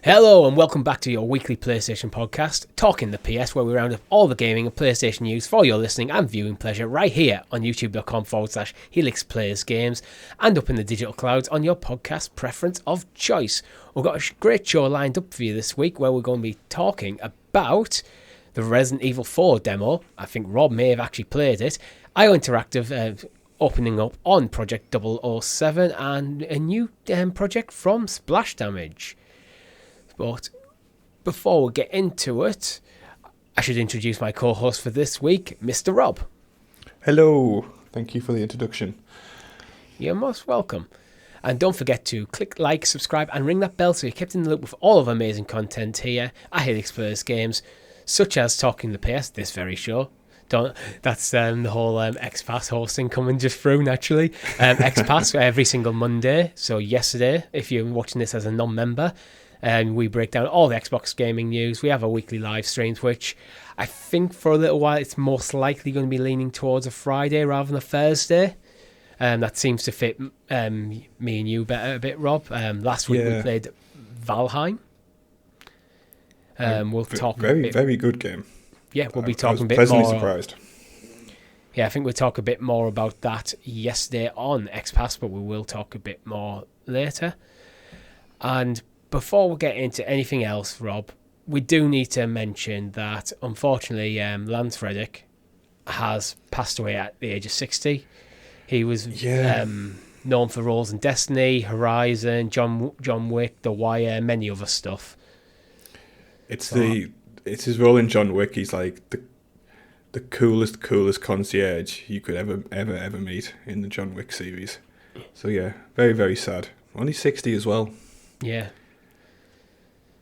Hello and welcome back to your weekly PlayStation podcast, Talking the PS, where we round up all the gaming and PlayStation news for your listening and viewing pleasure right here on youtube.com/Helix Plays Games and up in the digital clouds on your podcast preference of choice. We've got a great show lined up for you this week where we're going to be talking about the Resident Evil 4 demo. I think Rob may have actually played it. IOI Interactive opening up on Project 007 and a new project from Splash Damage. But before we get into it, I should introduce my co-host for this week, Mr. Rob. Hello. Thank you for the introduction. You're most welcome. And don't forget to click like, subscribe, and ring that bell so you're kept in the loop with all of our amazing content here at Helix Plays Games, such as Talking the PS, this very show. That's the whole XPass hosting coming just through naturally. XPass every single Monday. So yesterday, if you're watching this as a non-member, we break down all the Xbox gaming news. We have our weekly live streams, which I think for a little while it's most likely going to be leaning towards a Friday rather than a Thursday. That seems to fit me and you better a bit, Rob. Last week we played Valheim. We'll talk very good game. Yeah, we'll be talking a bit more. Pleasantly surprised. Yeah, I think we'll talk a bit more about that yesterday on XPass, but we will talk a bit more later. And before we get into anything else, Rob, we do need to mention that, unfortunately, Lance Reddick has passed away at the age of 60. He was known for roles in Destiny, Horizon, John Wick, The Wire, many other stuff. It's his role in John Wick. He's like the coolest concierge you could ever meet in the John Wick series. So yeah, very, very sad. Only 60 as well. Yeah.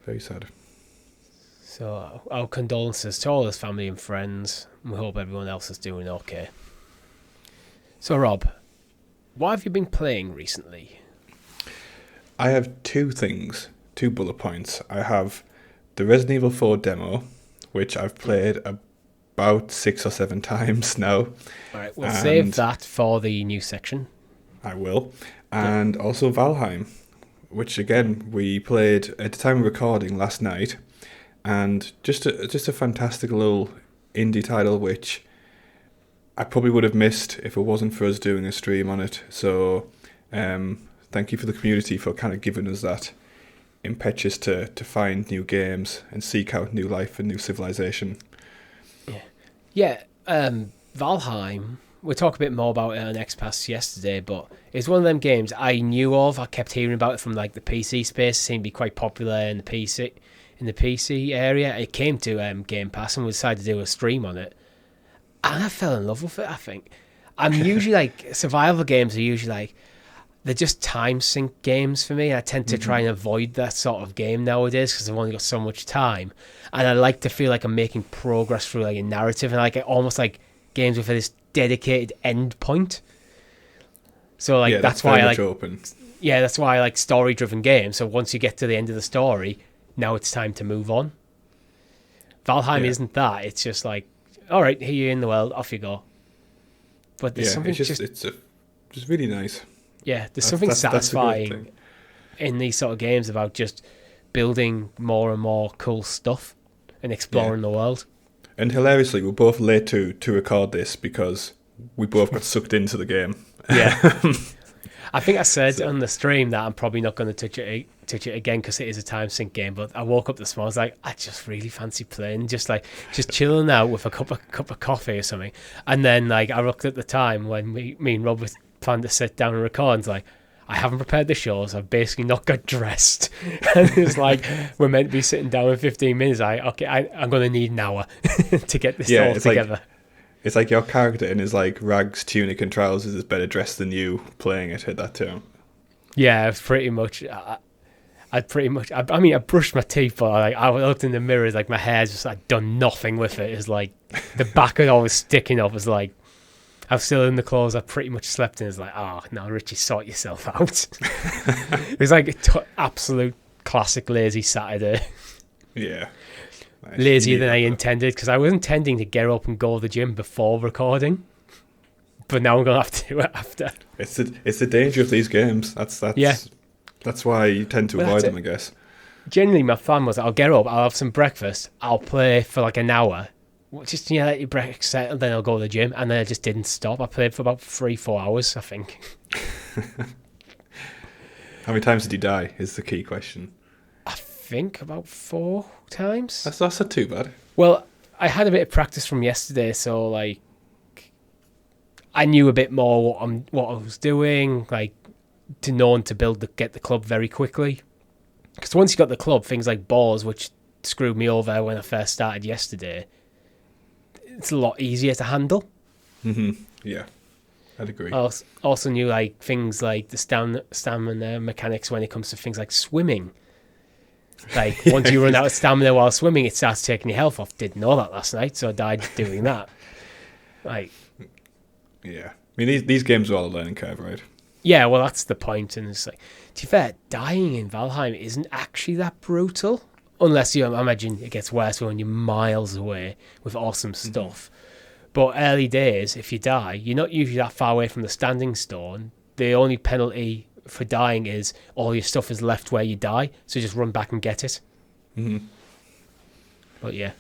Very sad. So our condolences to all his family and friends. We hope everyone else is doing okay. So Rob, what have you been playing recently? I have two bullet points. I have the Resident Evil 4 demo, which I've played about 6 or 7 times now. All right, we'll save that for the news section. I will. And also Valheim, which again we played at the time of recording last night, and just a fantastic little indie title which I probably would have missed if it wasn't for us doing a stream on it. So thank you for the community for kind of giving us that impetus to find new games and seek out new life and new civilization. Valheim, we'll talk a bit more about it on XPass yesterday, but it's one of them games I knew of. I kept hearing about it from like the PC space. It seemed to be quite popular in the PC area. It came to Game Pass and we decided to do a stream on it, and I fell in love with it. I think I'm usually like survival games are usually like they're just time sink games for me. I tend to try and avoid that sort of game nowadays because I've only got so much time, and I like to feel like I'm making progress through like a narrative, and like almost like games with this dedicated end point. So like that's why I like open. Yeah, that's why I like story driven games. So once you get to the end of the story, now it's time to move on. Valheim isn't that. It's just like, all right, here you're in the world, off you go. But there's something it's just really nice. Yeah, there's something satisfying in these sort of games about just building more and more cool stuff and exploring the world. And hilariously, we're both late to record this because we both got sucked into the game. Yeah. I think I said on the stream that I'm probably not going to touch it again because it is a time sink game. But I woke up this morning, I was like, I just really fancy playing, just chilling out with a cup of coffee or something. And then like I looked at the time when me and Rob was planning to sit down and record, and it's like, I haven't prepared the show, so I've basically not got dressed. And it's like, we're meant to be sitting down in 15 minutes. I'm going to need an hour to get this all together. It's like your character in his like rags, tunic and trousers is better dressed than you playing it at that time. Yeah, pretty much. I brushed my teeth, but I looked in the mirror, it's like my hair's just like done nothing with it. It's like the back of it all was sticking up. It's like, I'm still in the clothes I pretty much slept in. It's like, no, Richie, sort yourself out. It was like absolute classic lazy Saturday. Yeah. Nice. Lazier than I intended, because I was intending to get up and go to the gym before recording. But now I'm going to have to do it after. It's the danger of these games. That's why you tend to avoid them, I guess. Generally, my plan was I'll get up, I'll have some breakfast, I'll play for like an hour, just let your breakfast settle, then I'll go to the gym, and then I just didn't stop. I played for about 3-4 hours, I think. How many times did you die? Is the key question. I think about 4 times. That's not too bad. Well, I had a bit of practice from yesterday, so like I knew a bit more what I was doing, like to know and to get the club very quickly. Because once you got the club, things like balls, which screwed me over when I first started yesterday, it's a lot easier to handle. Mm-hmm. Yeah, I'd agree. I also knew like things like the stamina mechanics when it comes to things like swimming. Like once you run out of stamina while swimming, it starts taking your health off. Didn't know that last night, so I died doing that. Like, yeah, I mean these games are all a learning curve, right? yeah, well that's the point. And it's like, to be fair, dying in Valheim isn't actually that brutal, unless you imagine it gets worse when you're miles away with awesome stuff. But early days, if you die, you're not usually that far away from the standing stone. The only penalty for dying is all your stuff is left where you die, so just run back and get it. Mm-hmm. But yeah,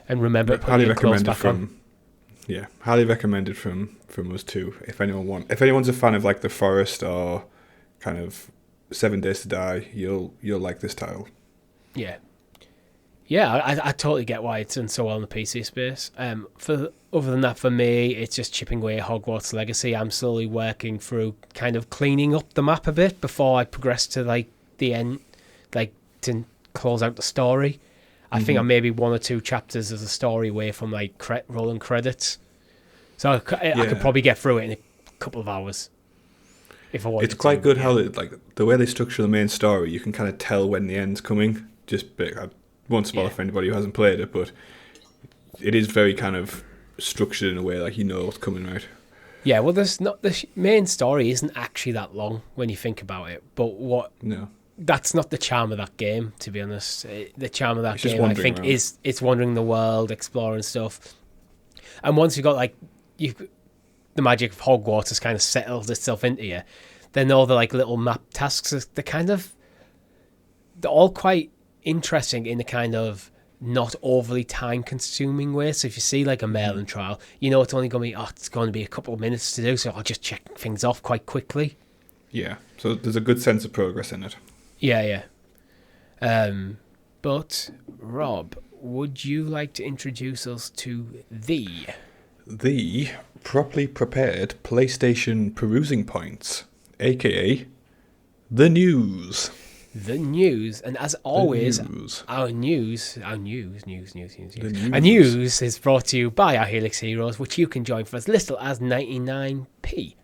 and remember, highly recommended from. Yeah, highly recommended from us too. If anyone's a fan of like The Forest or kind of 7 Days to Die, you'll like this title. Yeah, I totally get why it's done so well in the PC space. Other than that, for me, it's just chipping away at Hogwarts Legacy. I'm slowly working through kind of cleaning up the map a bit before I progress to like the end, like to close out the story. I think I'm maybe 1 or 2 chapters of the story away from like rolling credits, so I could probably get through it in a couple of hours if I wanted. It's quite good how the way they structure the main story. You can kind of tell when the end's coming. I won't spoil for anybody who hasn't played it, but it is very kind of structured in a way like you know what's coming, right? Yeah, well, the main story isn't actually that long when you think about it, but that's not the charm of that game, to be honest. The charm of that game, I think, is it's wandering the world, exploring stuff. And once you've got the magic of Hogwarts has kind of settled itself into you, then all the like little map tasks, they're all quite interesting in a kind of not overly time consuming way. So if you see like a Merlin trial, you know it's only going to be a couple of minutes to do, so I'll just check things off quite quickly. Yeah, so there's a good sense of progress in it. Yeah. But Rob, would you like to introduce us to the properly prepared PlayStation perusing points, aka the news? The news, and as always, our news is brought to you by our Helix Heroes, which you can join for as little as 99p.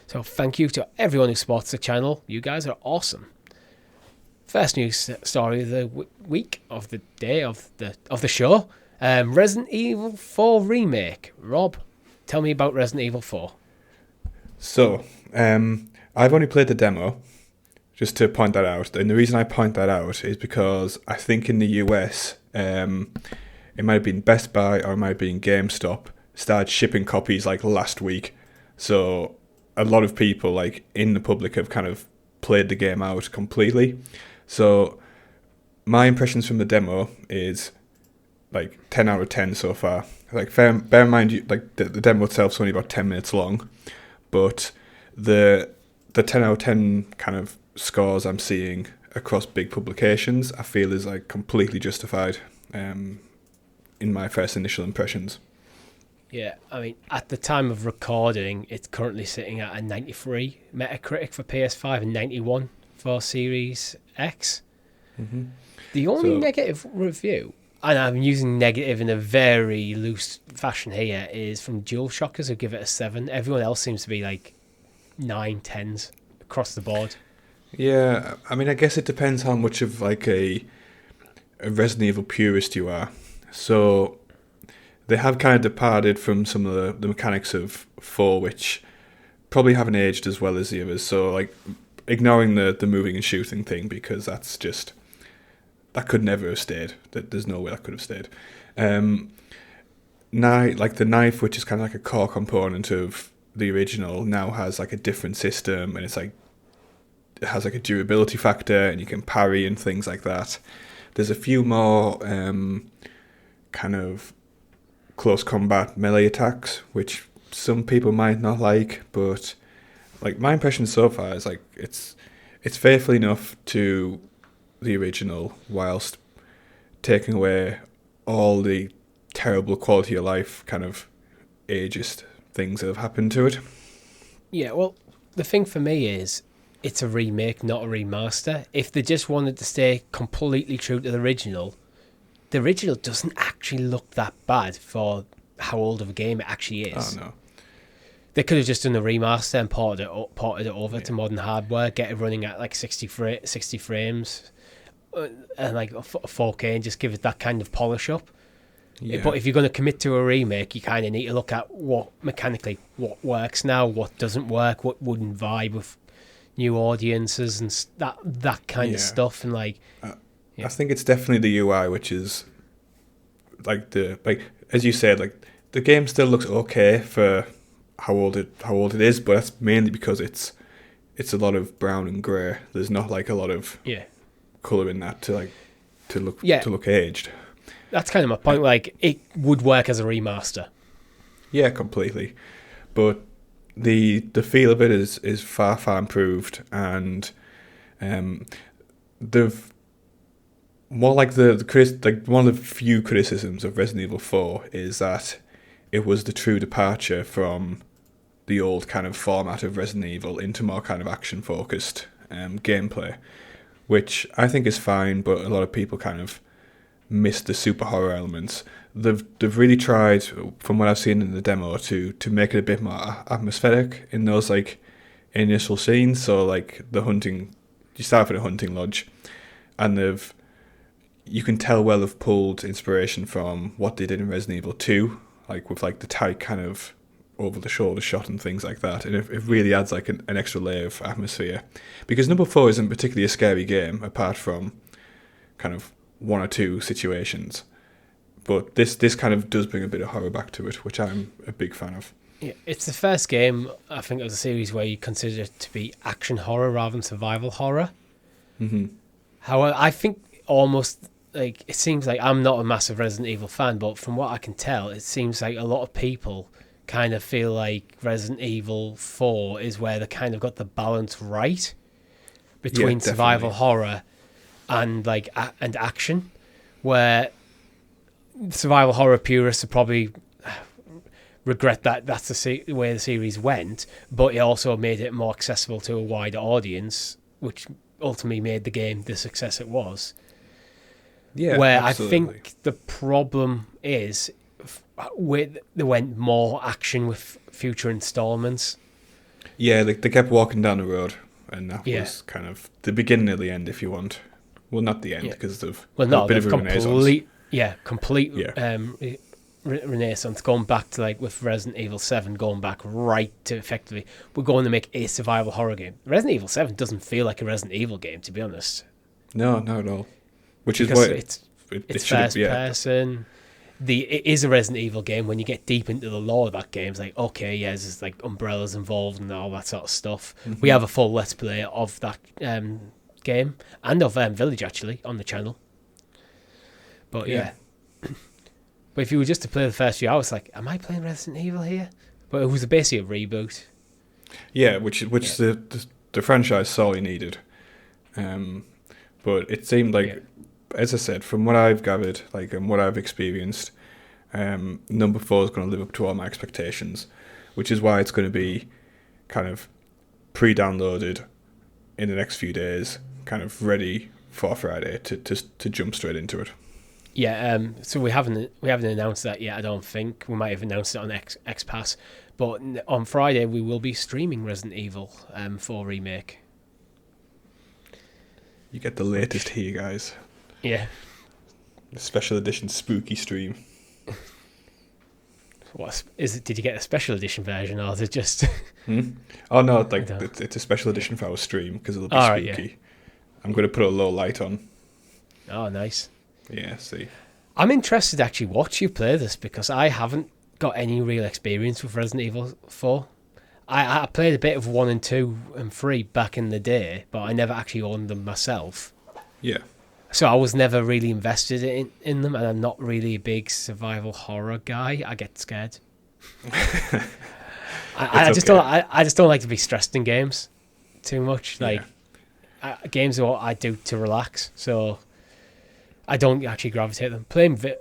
So thank you to everyone who supports the channel. You guys are awesome. First news story of the week, of the day, of the show. Resident Evil 4 Remake. Rob, tell me about Resident Evil 4. So, I've only played the demo, just to point that out. And the reason I point that out is because I think in the US, it might have been Best Buy or it might have been GameStop, started shipping copies like last week. So a lot of people like in the public have kind of played the game out completely. So my impressions from the demo is like 10 out of 10 so far. Like bear in mind, like the demo itself is only about 10 minutes long, but the 10 out of 10 kind of scores I'm seeing across big publications, I feel is like completely justified in my first initial impressions. Yeah, I mean, at the time of recording, it's currently sitting at a 93 Metacritic for PS5 and 91 for Series X. Mm-hmm. The only negative review, and I'm using negative in a very loose fashion here, is from DualShockers, who give it a 7. Everyone else seems to be like 9, 10s across the board. Yeah, I mean, I guess it depends how much of like a Resident Evil purist you are. So they have kind of departed from some of the mechanics of 4, which probably haven't aged as well as the others. So like ignoring the moving and shooting thing, because that's just, that could never have stayed. There's no way that could have stayed. Like the knife, which is kind of like a core component of the original, now has like a different system, and it's like has like a durability factor, and you can parry and things like that. There's a few more kind of close combat melee attacks, which some people might not like, but like my impression so far is like it's faithful enough to the original whilst taking away all the terrible quality of life kind of ageist things that have happened to it. Yeah, well, the thing for me is it's a remake, not a remaster. If they just wanted to stay completely true to the original doesn't actually look that bad for how old of a game it actually is. Oh no. They could have just done a remaster and ported it over to modern hardware, get it running at like 60 frames and like 4K, and just give it that kind of polish up. Yeah. But if you're going to commit to a remake, you kind of need to look at what works now, what doesn't work, what wouldn't vibe with new audiences, and that kind of stuff. And like, I think it's definitely the UI, which is like as you said, like the game still looks okay for how old it is, but that's mainly because it's a lot of brown and grey. There's not like a lot of colour in that to look aged. That's kind of my point. Like, it would work as a remaster. Yeah, completely. But the feel of it is far improved, and they've more like one of the few criticisms of Resident Evil 4 is that it was the true departure from the old kind of format of Resident Evil into more kind of action focused gameplay, which I think is fine, but a lot of people kind of missed the super horror elements. They've really tried, from what I've seen in the demo, to make it a bit more atmospheric in those like initial scenes. So like the hunting, you start with a hunting lodge, and you can tell well they've pulled inspiration from what they did in Resident Evil 2, like with like the tight kind of over the shoulder shot and things like that, and it really adds like an extra layer of atmosphere. Because number 4 isn't particularly a scary game apart from kind of one or two situations, but this kind of does bring a bit of horror back to it, which I'm a big fan of. Yeah, it's the first game, I think, of the series where you consider it to be action horror rather than survival horror. Mm-hmm. However, I think almost like it seems like I'm not a massive Resident Evil fan, but from what I can tell, it seems like a lot of people kind of feel like Resident Evil 4 is where they kind of got the balance right between survival horror and like and action, where survival horror purists would probably regret that that's the way the series went, but it also made it more accessible to a wider audience, which ultimately made the game the success it was. Yeah, where absolutely. I think the problem is they went more action with future installments. Yeah, they kept walking down the road, and that was kind of the beginning of the end, if you want. Well, not the end, because they've a bit of a renaissance. Complete renaissance, going back to like with Resident Evil 7, going back right to effectively, we're going to make a survival horror game. Resident Evil 7 doesn't feel like a Resident Evil game, to be honest. No, not at all. Which because is why it's first person. It is a Resident Evil game. When you get deep into the lore of that game, it's like, okay, yeah, there's like umbrellas involved and all that sort of stuff. Mm-hmm. We have a full Let's Play of that game and of Village, actually, on the channel. But yeah. But if you were just to play the first few hours, like, am I playing Resident Evil here? But it was basically a reboot. Yeah, which the franchise sorely needed. But it seemed like, as I said, from what I've gathered, like, and what I've experienced, number 4 is going to live up to all my expectations, which is why it's going to be kind of pre-downloaded in the next few days, kind of ready for Friday to jump straight into it. Yeah, so we haven't announced that yet, I don't think. We might have announced it on XPass, but on Friday we will be streaming Resident Evil 4 Remake. You get the latest here, guys. Yeah. The special edition spooky stream. What is it? Did you get a special edition version, or is it just? Oh no! Like it's a special edition for our stream because it'll be spooky. Right, yeah. I'm going to put a low light on. Oh, nice. Yeah. See. I'm interested to actually watch you play this because I haven't got any real experience with Resident Evil 4. I played a bit of 1 and 2 and 3 back in the day, but I never actually owned them myself. Yeah. So I was never really invested in them, and I'm not really a big survival horror guy. I get scared. I just don't like to be stressed in games too much. Like games are what I do to relax, so I don't actually gravitate them.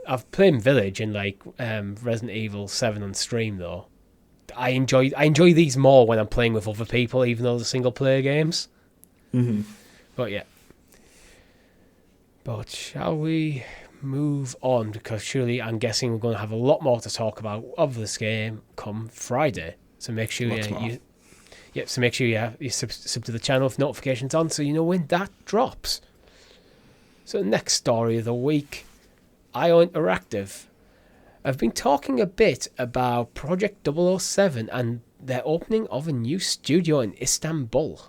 I've played Village and like Resident Evil 7 on stream though. I enjoy these more when I'm playing with other people, even though they're single player games. Mm-hmm. But yeah. But shall we move on? Because surely I'm guessing we're going to have a lot more to talk about of this game come Friday. So make sure you sub to the channel with notifications on so you know when that drops. So next story of the week, IOI Interactive. I've been talking a bit about Project 007 and their opening of a new studio in Istanbul.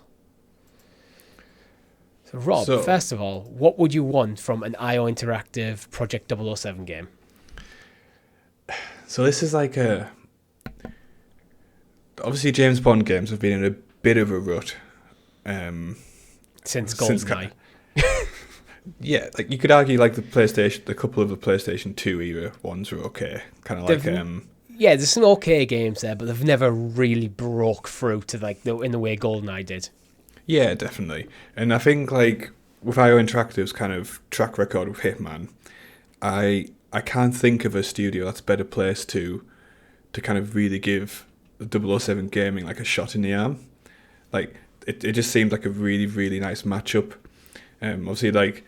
So Rob, first of all, what would you want from an IOI Interactive Project 007 game? So this is like obviously James Bond games have been in a bit of a rut. Since GoldenEye. Yeah, like you could argue like a couple of the PlayStation 2 era ones were okay. Kind of like yeah, there's some okay games there, but they've never really broke through to like in the way GoldenEye did. Yeah, definitely. And I think like with IO Interactive's kind of track record with Hitman, I can't think of a studio that's better placed to kind of really give 007 gaming like a shot in the arm. Like it just seemed like a really, really nice matchup. Obviously like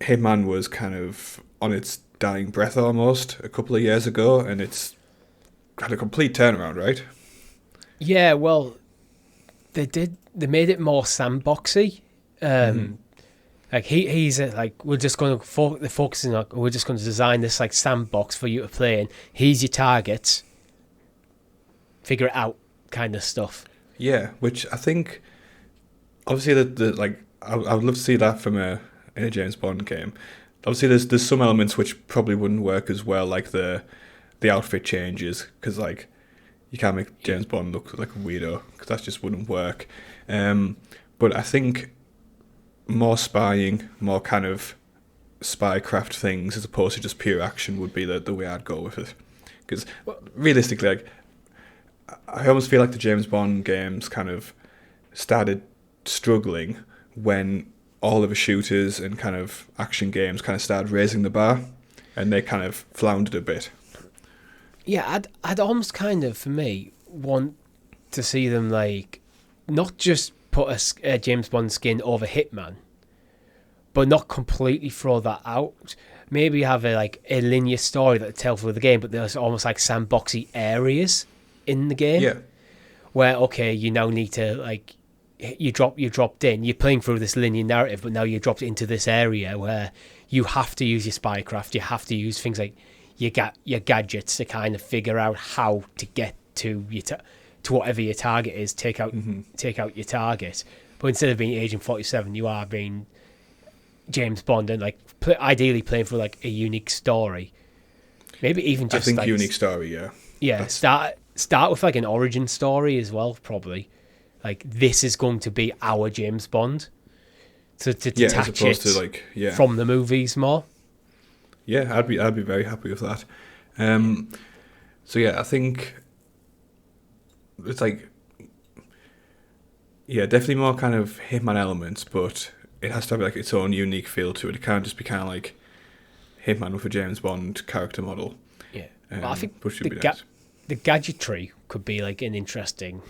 Hitman was kind of on its dying breath almost a couple of years ago, and it's had a complete turnaround, right? Yeah, well, they made it more sandboxy. Like he's like, we're just going to they're focusing on, we're just going to design this like sandbox for you to play in. Here's your targets. Figure it out, kind of stuff. Yeah, which I think obviously the like I would love to see that from in a James Bond game. Obviously, there's some elements which probably wouldn't work as well, like the outfit changes, because like you can't make James Bond look like a weirdo, because that just wouldn't work. But I think more spying, more kind of spycraft things as opposed to just pure action would be the way I'd go with it. Because realistically, like I almost feel like the James Bond games kind of started struggling when all of the shooters and kind of action games kind of started raising the bar, and they kind of floundered a bit. Yeah, I'd almost kind of, for me, want to see them like not just put a James Bond skin over Hitman, but not completely throw that out. Maybe have a linear story that tells through the game, but there's almost like sandboxy areas in the game. Yeah. Where you now need to like you dropped in. You're playing through this linear narrative, but now you're dropped into this area where you have to use your spycraft. You have to use things like your gadgets to kind of figure out how to get to to whatever your target is. Take out your target. But instead of being Agent 47, you are being James Bond, and ideally playing for like a unique story. Maybe even just unique story. Yeah. Yeah. Start with like an origin story as well, probably. Like, this is going to be our James Bond. To detach as opposed to from the movies more. Yeah, I'd be very happy with that. So yeah, I think it's definitely more kind of Hitman elements, but it has to have like its own unique feel to it. It can't just be kind of like Hitman with a James Bond character model. Yeah, well, I think nice. The gadgetry could be like an interesting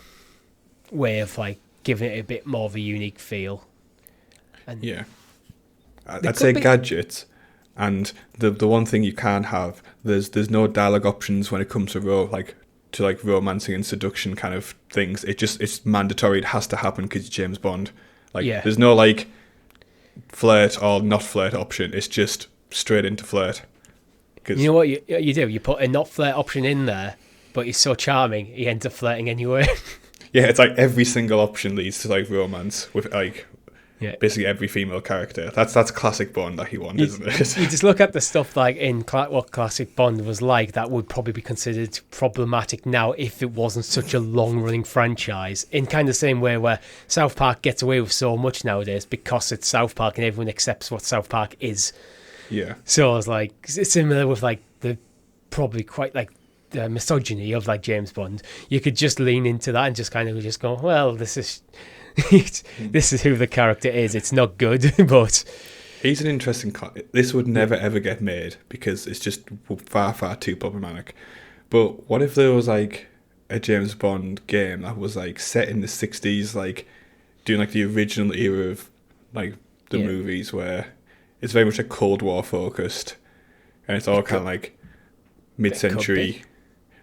way of like giving it a bit more of a unique feel. And yeah, I'd say gadgets, and the one thing you can't have, there's no dialogue options when it comes to romancing and seduction kind of things. It's mandatory. It has to happen because it's James Bond. There's no like flirt or not flirt option. It's just straight into flirt. You know what you do? You put a not flirt option in there, but he's so charming, he ends up flirting anyway. Yeah, it's like every single option leads to like romance with like Yeah. basically every female character. That's classic Bond that he wanted, isn't it? You just look at the stuff like in what classic Bond was like, that would probably be considered problematic now if it wasn't such a long-running franchise. In kind of the same way where South Park gets away with so much nowadays because it's South Park and everyone accepts what South Park is. Yeah. So it's like it's similar with like the probably quite like the misogyny of like James Bond. You could just lean into that and just kind of just go, well, this is who the character is. It's not good, but he's an interesting. This would never ever get made because it's just far too problematic. But what if there was like a James Bond game that was like set in the 60s, like doing like the original era of like the movies, where it's very much like Cold War focused, and it's all kind of like mid-century.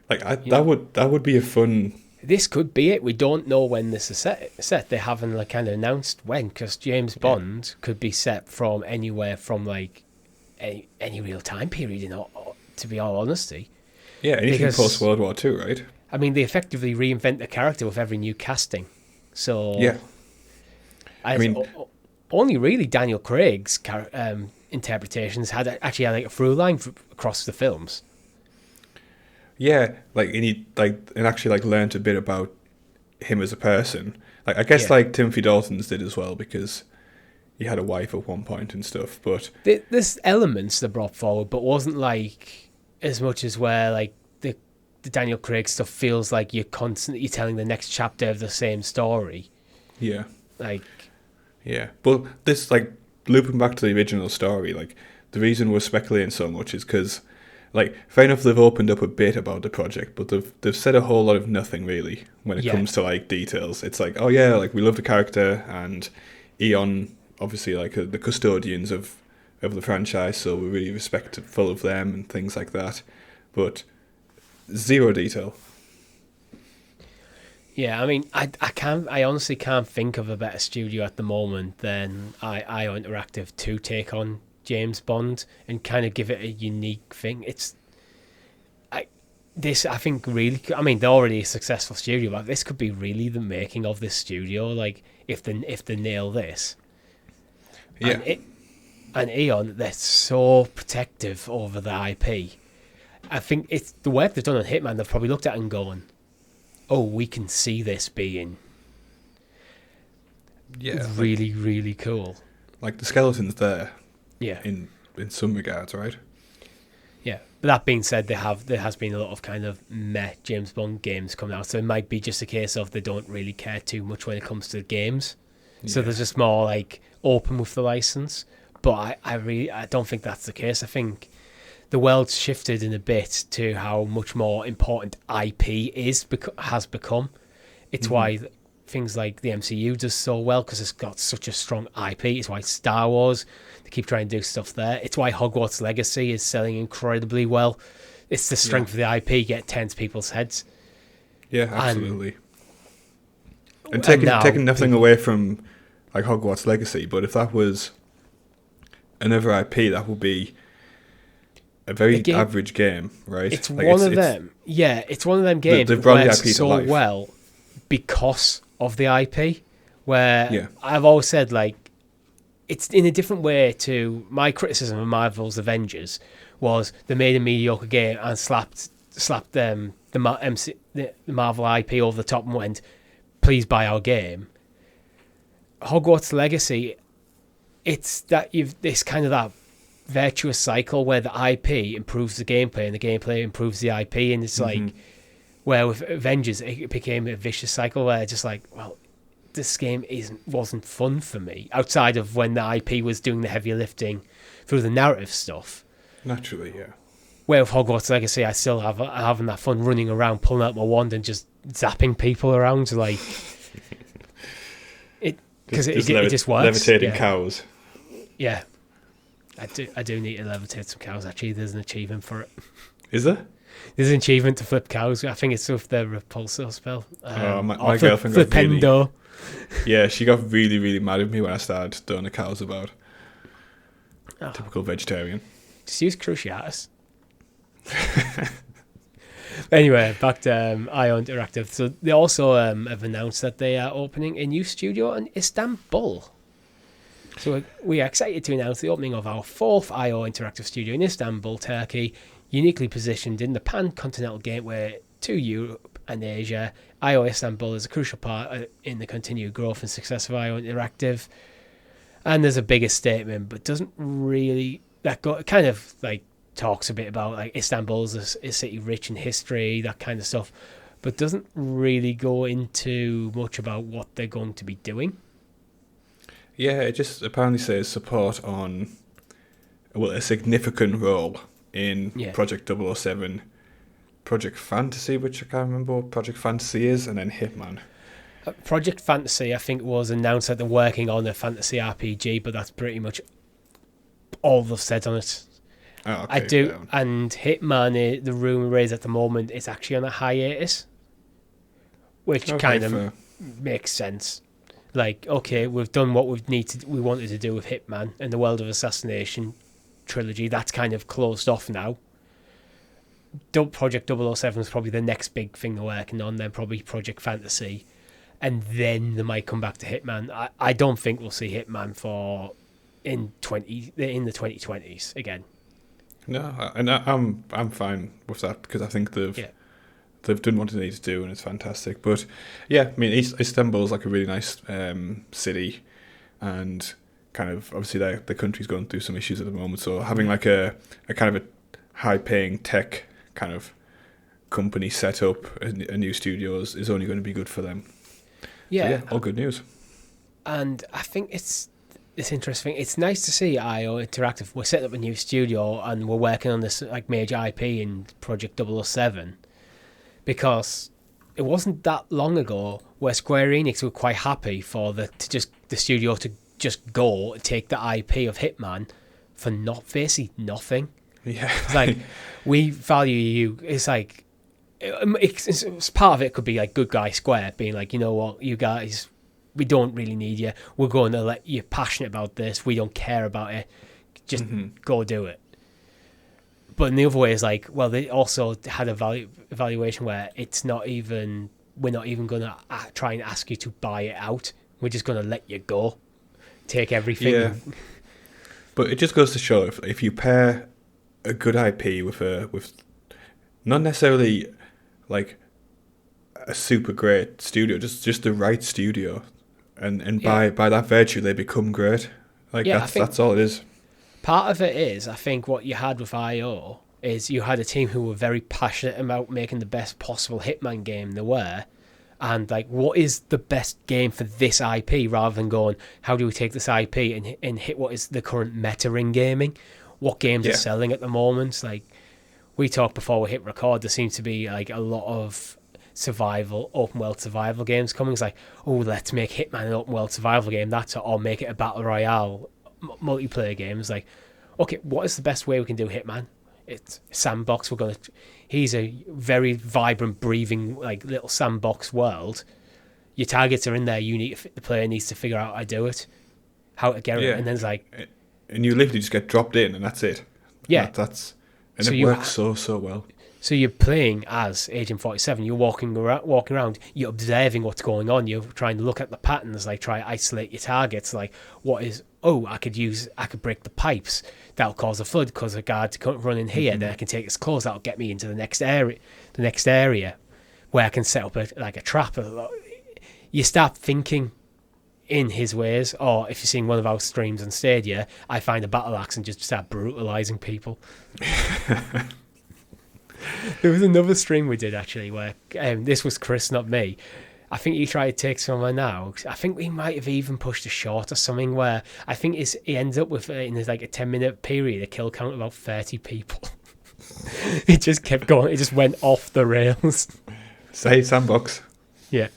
Like that would be a fun. This could be it. We don't know when this is set. They haven't like kind of announced when, because James Bond could be set from anywhere from like any real time period. You know, to be all honesty. Yeah, anything post World War II, right? I mean, they effectively reinvent the character with every new casting. So yeah, I mean, only really Daniel Craig's interpretations had actually had like a through line across the films. Yeah, like and actually like learned a bit about him as a person. Like I guess like Timothy Dalton's did as well, because he had a wife at one point and stuff. But there's elements that brought forward, but wasn't like as much as where like the Daniel Craig stuff feels like you're constantly telling the next chapter of the same story. Yeah. Like. Yeah, but this like looping back to the original story. Like the reason we're speculating so much is because. Like, fair enough, they've opened up a bit about the project, but they've said a whole lot of nothing, really, when it comes to, like, details. It's like, oh, yeah, like, we love the character, and Eon, obviously, like, the custodians of the franchise, so we're really respectful of them and things like that. But zero detail. Yeah, I mean, I honestly can't think of a better studio at the moment than IO Interactive to take on James Bond and kind of give it a unique thing. I think really, I mean, they're already a successful studio, but this could be really the making of this studio. Like if they nail this, yeah. And Eon, they're so protective over the IP. I think it's the work they've done on Hitman. They've probably looked at it and gone, "Oh, we can see this being really, really cool." Like the skeleton's there. Yeah. In some regards, right? Yeah. But that being said, there has been a lot of kind of meh James Bond games coming out, so it might be just a case of they don't really care too much when it comes to games. So they're just more like open with the license. But I don't think that's the case. I think the world's shifted in a bit to how much more important IP has become. It's why things like the MCU does so well, because it's got such a strong IP. It's why Star Wars, they keep trying to do stuff there. It's why Hogwarts Legacy is selling incredibly well. It's the strength of the IP get into people's heads. Yeah, absolutely. And taking nothing away from like Hogwarts Legacy, but if that was another IP, that would be a very average game, right? It's like one of them. Yeah, it's one of them games that works so well because of the IP, where I've always said, like, it's in a different way to my criticism of Marvel's Avengers was they made a mediocre game and slapped the Marvel IP over the top and went, please buy our game. Hogwarts Legacy, it's that this kind of that virtuous cycle where the IP improves the gameplay and the gameplay improves the IP, and it's like where with Avengers it became a vicious cycle where just like, well, this game wasn't fun for me outside of when the IP was doing the heavy lifting through the narrative stuff. Naturally, yeah. Where with Hogwarts Legacy, I still having that fun running around, pulling out my wand and just zapping people around, like it because it just works. Levitating cows. Yeah, I do need to levitate some cows. Actually, there's an achievement for it. Is there? There's an achievement to flip cows. I think it's with the repulsor spell. My girlfriend got Flipendo. Yeah, she got really, really mad at me when I started throwing the cows about. Typical vegetarian. Just use Cruciatus. Anyway, back to IO Interactive. So they also have announced that they are opening a new studio in Istanbul. So we are excited to announce the opening of our fourth IOI Interactive studio in Istanbul, Turkey, uniquely positioned in the pan-continental gateway to Europe and Asia. IOI Istanbul is a crucial part in the continued growth and success of IOI Interactive. And there's a bigger statement, but doesn't really... kind of like talks a bit about like Istanbul's a city rich in history, that kind of stuff, but doesn't really go into much about what they're going to be doing. Yeah, it just apparently says support on, well, a significant role in Project 007, Project Fantasy, which I can't remember what Project Fantasy is, and then Hitman. Project Fantasy, I think, was announced that they're working on a fantasy RPG, but that's pretty much all they've said on it. Oh, okay, I do, and Hitman, the rumour is at the moment it's actually on a hiatus, which kind of makes sense. Like, okay, we've done what we wanted to do with Hitman and the World of Assassination trilogy. That's kind of closed off now. Project 007 is probably the next big thing they're working on. Then probably Project Fantasy, and then they might come back to Hitman. I don't think we'll see Hitman in the 2020s again. No, and I'm fine with that because I think they've done what they need to do, and it's fantastic. But yeah, I mean, Istanbul is like a really nice city, and kind of obviously the country's going through some issues at the moment. So having like a kind of a high-paying tech kind of company set up a new studio is only going to be good for them. Yeah, all good news. And I think it's interesting. It's nice to see IO Interactive. We're setting up a new studio and we're working on this like major IP in Project 007. Because it wasn't that long ago where Square Enix were quite happy for the studio to just go and take the IP of Hitman for basically nothing. Yeah, it's like we value you. It's like it's part of it could be like good guy Square being like, you know what, you guys, we don't really need you. We're going to let you passionate about this. We don't care about it. Just go do it. But in the other way is like, well, they also had a evaluation where we're not even going to try and ask you to buy it out. We're just going to let you go, take everything. Yeah. But it just goes to show if you pair a good IP with not necessarily like a super great studio, just the right studio, and by that virtue they become great. Like that's all it is. Part of it is, I think, what you had with IO is you had a team who were very passionate about making the best possible Hitman game there were, and like, what is the best game for this IP, rather than going, how do we take this IP and hit what is the current meta in gaming? What games are selling at the moment? Like, we talked before we hit record, there seems to be like a lot of open world survival games coming. It's like, oh, let's make Hitman an open world survival game, or make it a battle royale multiplayer games. Like, okay, what is the best way we can do Hitman? It's sandbox. He's a very vibrant, breathing, like little sandbox world. Your targets are in there. The player needs to figure out how to do it, how to get it, and then it's like, and you literally just get dropped in, and that's it. Yeah, and it works so well. So you're playing as Agent 47. You're walking around. You're observing what's going on. You're trying to look at the patterns. Like, try to isolate your targets. Like, what is? Oh, I could break the pipes. That'll cause a flood because a guard run in here. Then I can take his clothes. That'll get me into the next area, where I can set up a trap. You start thinking in his ways. Or if you're seeing one of our streams on Stadia, I find a battle axe and just start brutalizing people. There was another stream we did actually where this was Chris, not me. I think he tried to take someone now. I think we might have even pushed a short or something where I think he ends up with in like a 10-minute period a kill count of about 30 people. It just kept going. It just went off the rails. Say sandbox. Yeah.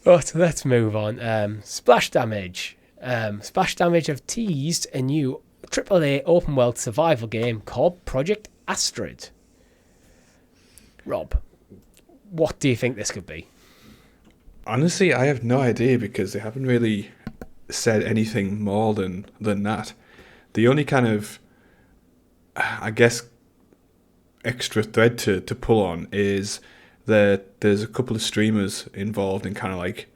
But let's move on. Splash Damage. Splash Damage have teased a new AAA open world survival game called Project Astrid. Rob, what do you think this could be? Honestly, I have no idea because they haven't really said anything more than that. The only kind of, I guess, extra thread to pull on is that there's a couple of streamers involved in kind of like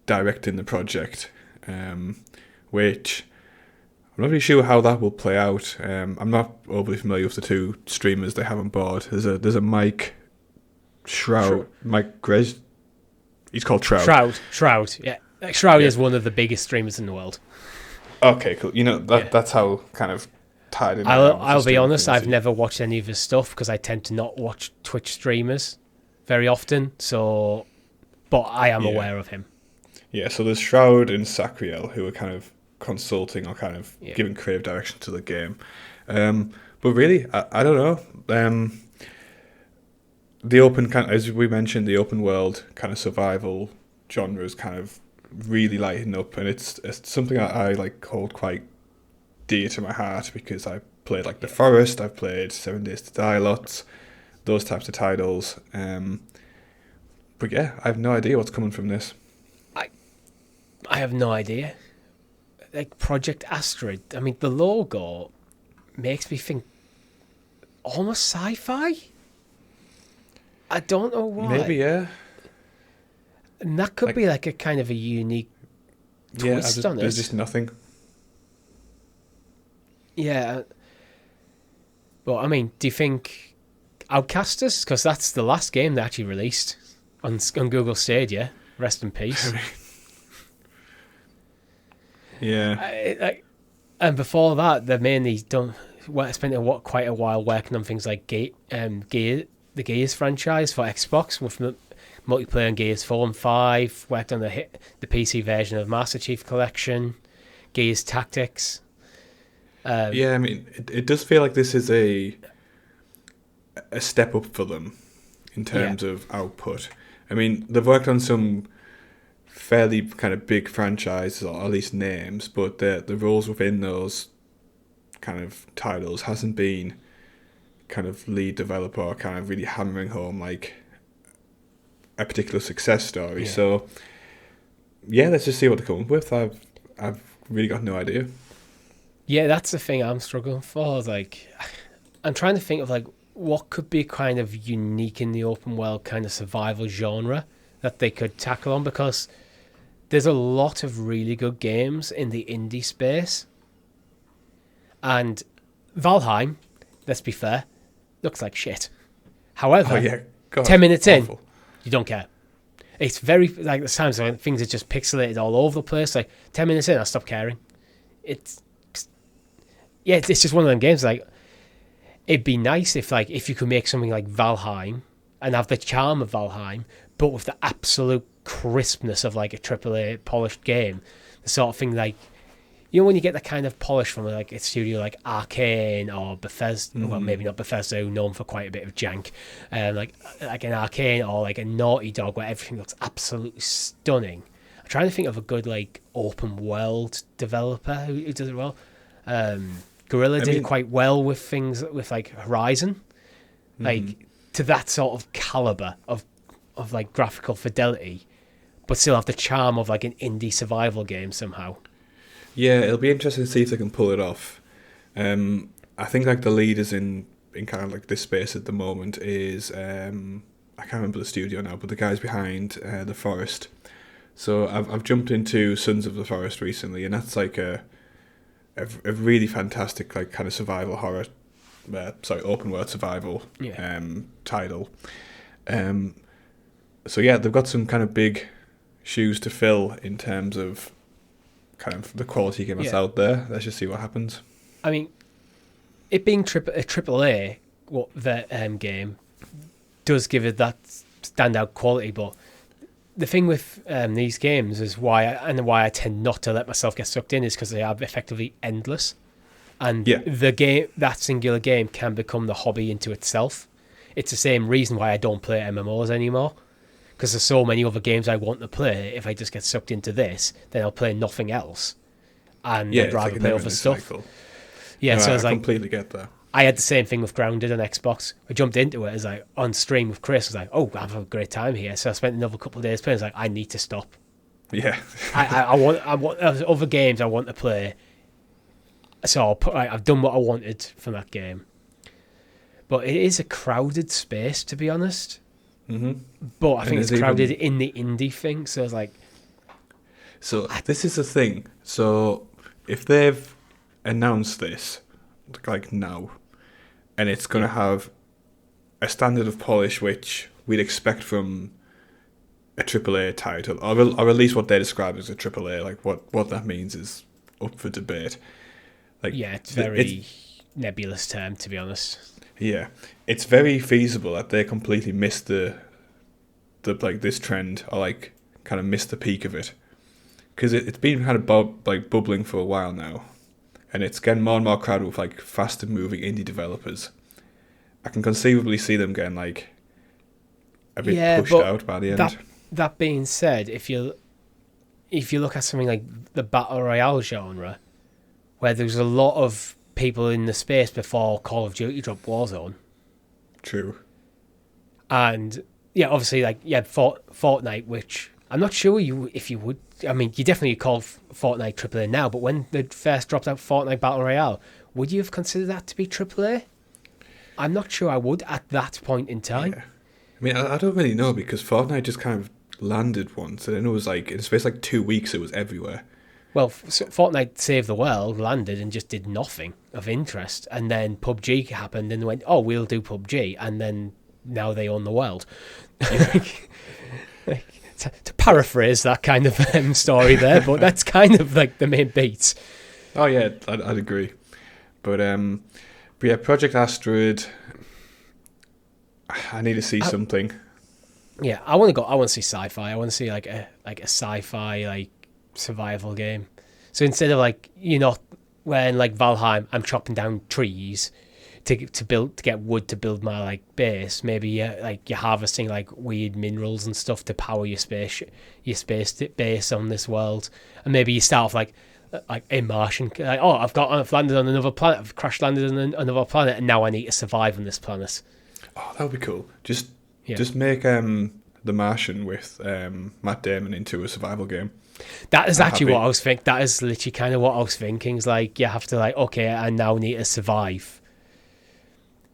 directing the project, which I'm not really sure how that will play out. I'm not overly familiar with the two streamers they have on board. There's a Mike Shroud, Mike Grez. He's called Shroud. Shroud, yeah. Shroud is one of the biggest streamers in the world. Okay, cool. That's how kind of tied in. I'll be honest, I've never watched any of his stuff because I tend to not watch Twitch streamers very often. But I am aware of him. Yeah, so there's Shroud and Sacriel who are kind of consulting or kind of giving creative direction to the game. But really, I don't know. The open kind of, as we mentioned, the open world kind of survival genre is kind of really lighting up, and it's something I like hold quite dear to my heart because I played like The Forest, I've played 7 Days to Die lots, those types of titles. But yeah, I have no idea what's coming from this. I have no idea. Like Project Astrid, I mean, the logo makes me think almost sci-fi. I don't know why. Maybe, yeah. And that could be like a kind of a unique twist on it. There's just nothing. Yeah. Well, I mean, do you think Outcasters? Because that's the last game they actually released on Google Stadia. Rest in peace. Yeah. And before that, they mainly spent quite a while working on things like the Gears franchise for Xbox with multiplayer on Gears 4 and 5. Worked on the PC version of Master Chief Collection, Gears Tactics. I mean, it does feel like this is a step up for them in terms of output. I mean, they've worked on some fairly kind of big franchises, or at least names, but the roles within those kind of titles hasn't been kind of lead developer or kind of really hammering home like a particular success story. Yeah. So yeah, let's just see what they come up with. I've really got no idea. Yeah, that's the thing I'm struggling for. Like, I'm trying to think of like what could be kind of unique in the open world kind of survival genre that they could tackle on, because there's a lot of really good games in the indie space. And Valheim, let's be fair, looks like shit. However, 10 minutes in, you don't care. It's very, like, the times when things are just pixelated all over the place. Like, 10 minutes in, I stop caring. It's just one of them games. Like, it'd be nice if you could make something like Valheim and have the charm of Valheim, but with the absolute crispness of like a AAA polished game. The sort of thing like, you know, when you get the kind of polish from like a studio like Arcane or Bethesda, well, maybe not Bethesda, who are known for quite a bit of jank, like an Arcane or like a Naughty Dog, where everything looks absolutely stunning. I'm trying to think of a good like open world developer who does it well. Guerrilla did quite well with things with like Horizon, like to that sort of caliber of like graphical fidelity, but still have the charm of like an indie survival game somehow. Yeah, it'll be interesting to see if they can pull it off. I think like the leaders in kind of like this space at the moment is I can't remember the studio now, but the guys behind The Forest. So I've jumped into Sons of the Forest recently, and that's like a really fantastic like kind of survival horror, open world survival title. So yeah, they've got some kind of big shoes to fill in terms of kind of the quality game that's out there. Let's just see what happens. I mean, it being a AAA game does give it that standout quality, but the thing with these games is why I tend not to let myself get sucked in is because they are effectively endless, and that singular game can become the hobby into itself. It's the same reason why I don't play MMOs anymore, because there's so many other games I want to play. If I just get sucked into this, then I'll play nothing else, and I'd rather play other stuff. Cycle. Yeah, no, so I completely get that. I had the same thing with Grounded on Xbox. I jumped into it as like on stream with Chris. I was like, "Oh, I have a great time here." So I spent another couple of days playing. I was like, "I need to stop." Yeah, I want other games I want to play. So I've done what I wanted from that game. But it is a crowded space, to be honest. Mm-hmm. But I think it's crowded in the indie thing. So I was like, so this is the thing. So if they've announced this like now, and it's going to have a standard of polish which we'd expect from a AAA title, or at least what they describe as a AAA, like what that means is up for debate. Like, yeah, it's very nebulous term, to be honest. Yeah, it's very feasible that they completely missed the like this trend, or like kind of missed the peak of it, because it's been kind of bubbling for a while now, and it's getting more and more crowded with like faster moving indie developers. I can conceivably see them getting like a bit pushed out by the end. That being said, if you look at something like the Battle Royale genre, where there's a lot of people in the space before Call of Duty dropped Warzone. True. And yeah, obviously, like Fortnite, which I'm not sure if you would. I mean, you definitely call Fortnite AAA now, but when they first dropped out Fortnite Battle Royale, would you have considered that to be AAA? I'm not sure I would at that point in time. Yeah. I mean, I don't really know, because Fortnite just kind of landed once, and then it was like, in space like 2 weeks, it was everywhere. Well, Fortnite Save the World landed and just did nothing of interest, and then PUBG happened, and they went, "Oh, we'll do PUBG," and then now they own the world. Yeah. To paraphrase that kind of story there, but that's kind of like the main beats. Oh yeah, I'd agree. But yeah, Project Astrid, I need to see something. Yeah, I want to see sci-fi. I want to see like a sci-fi like survival game. So instead of like, when like Valheim, I'm chopping down trees to get wood to build my like base. Maybe you're harvesting like weird minerals and stuff to power your space base on this world. And maybe you start off like a Martian. Like, oh, I've landed on another planet. I've crash landed on another planet, and now I need to survive on this planet. Oh, that would be cool. Just make The Martian with Matt Damon into a survival game. That is actually what I was thinking. That is literally kind of what I was thinking. It's like you have to like, okay, I now need to survive.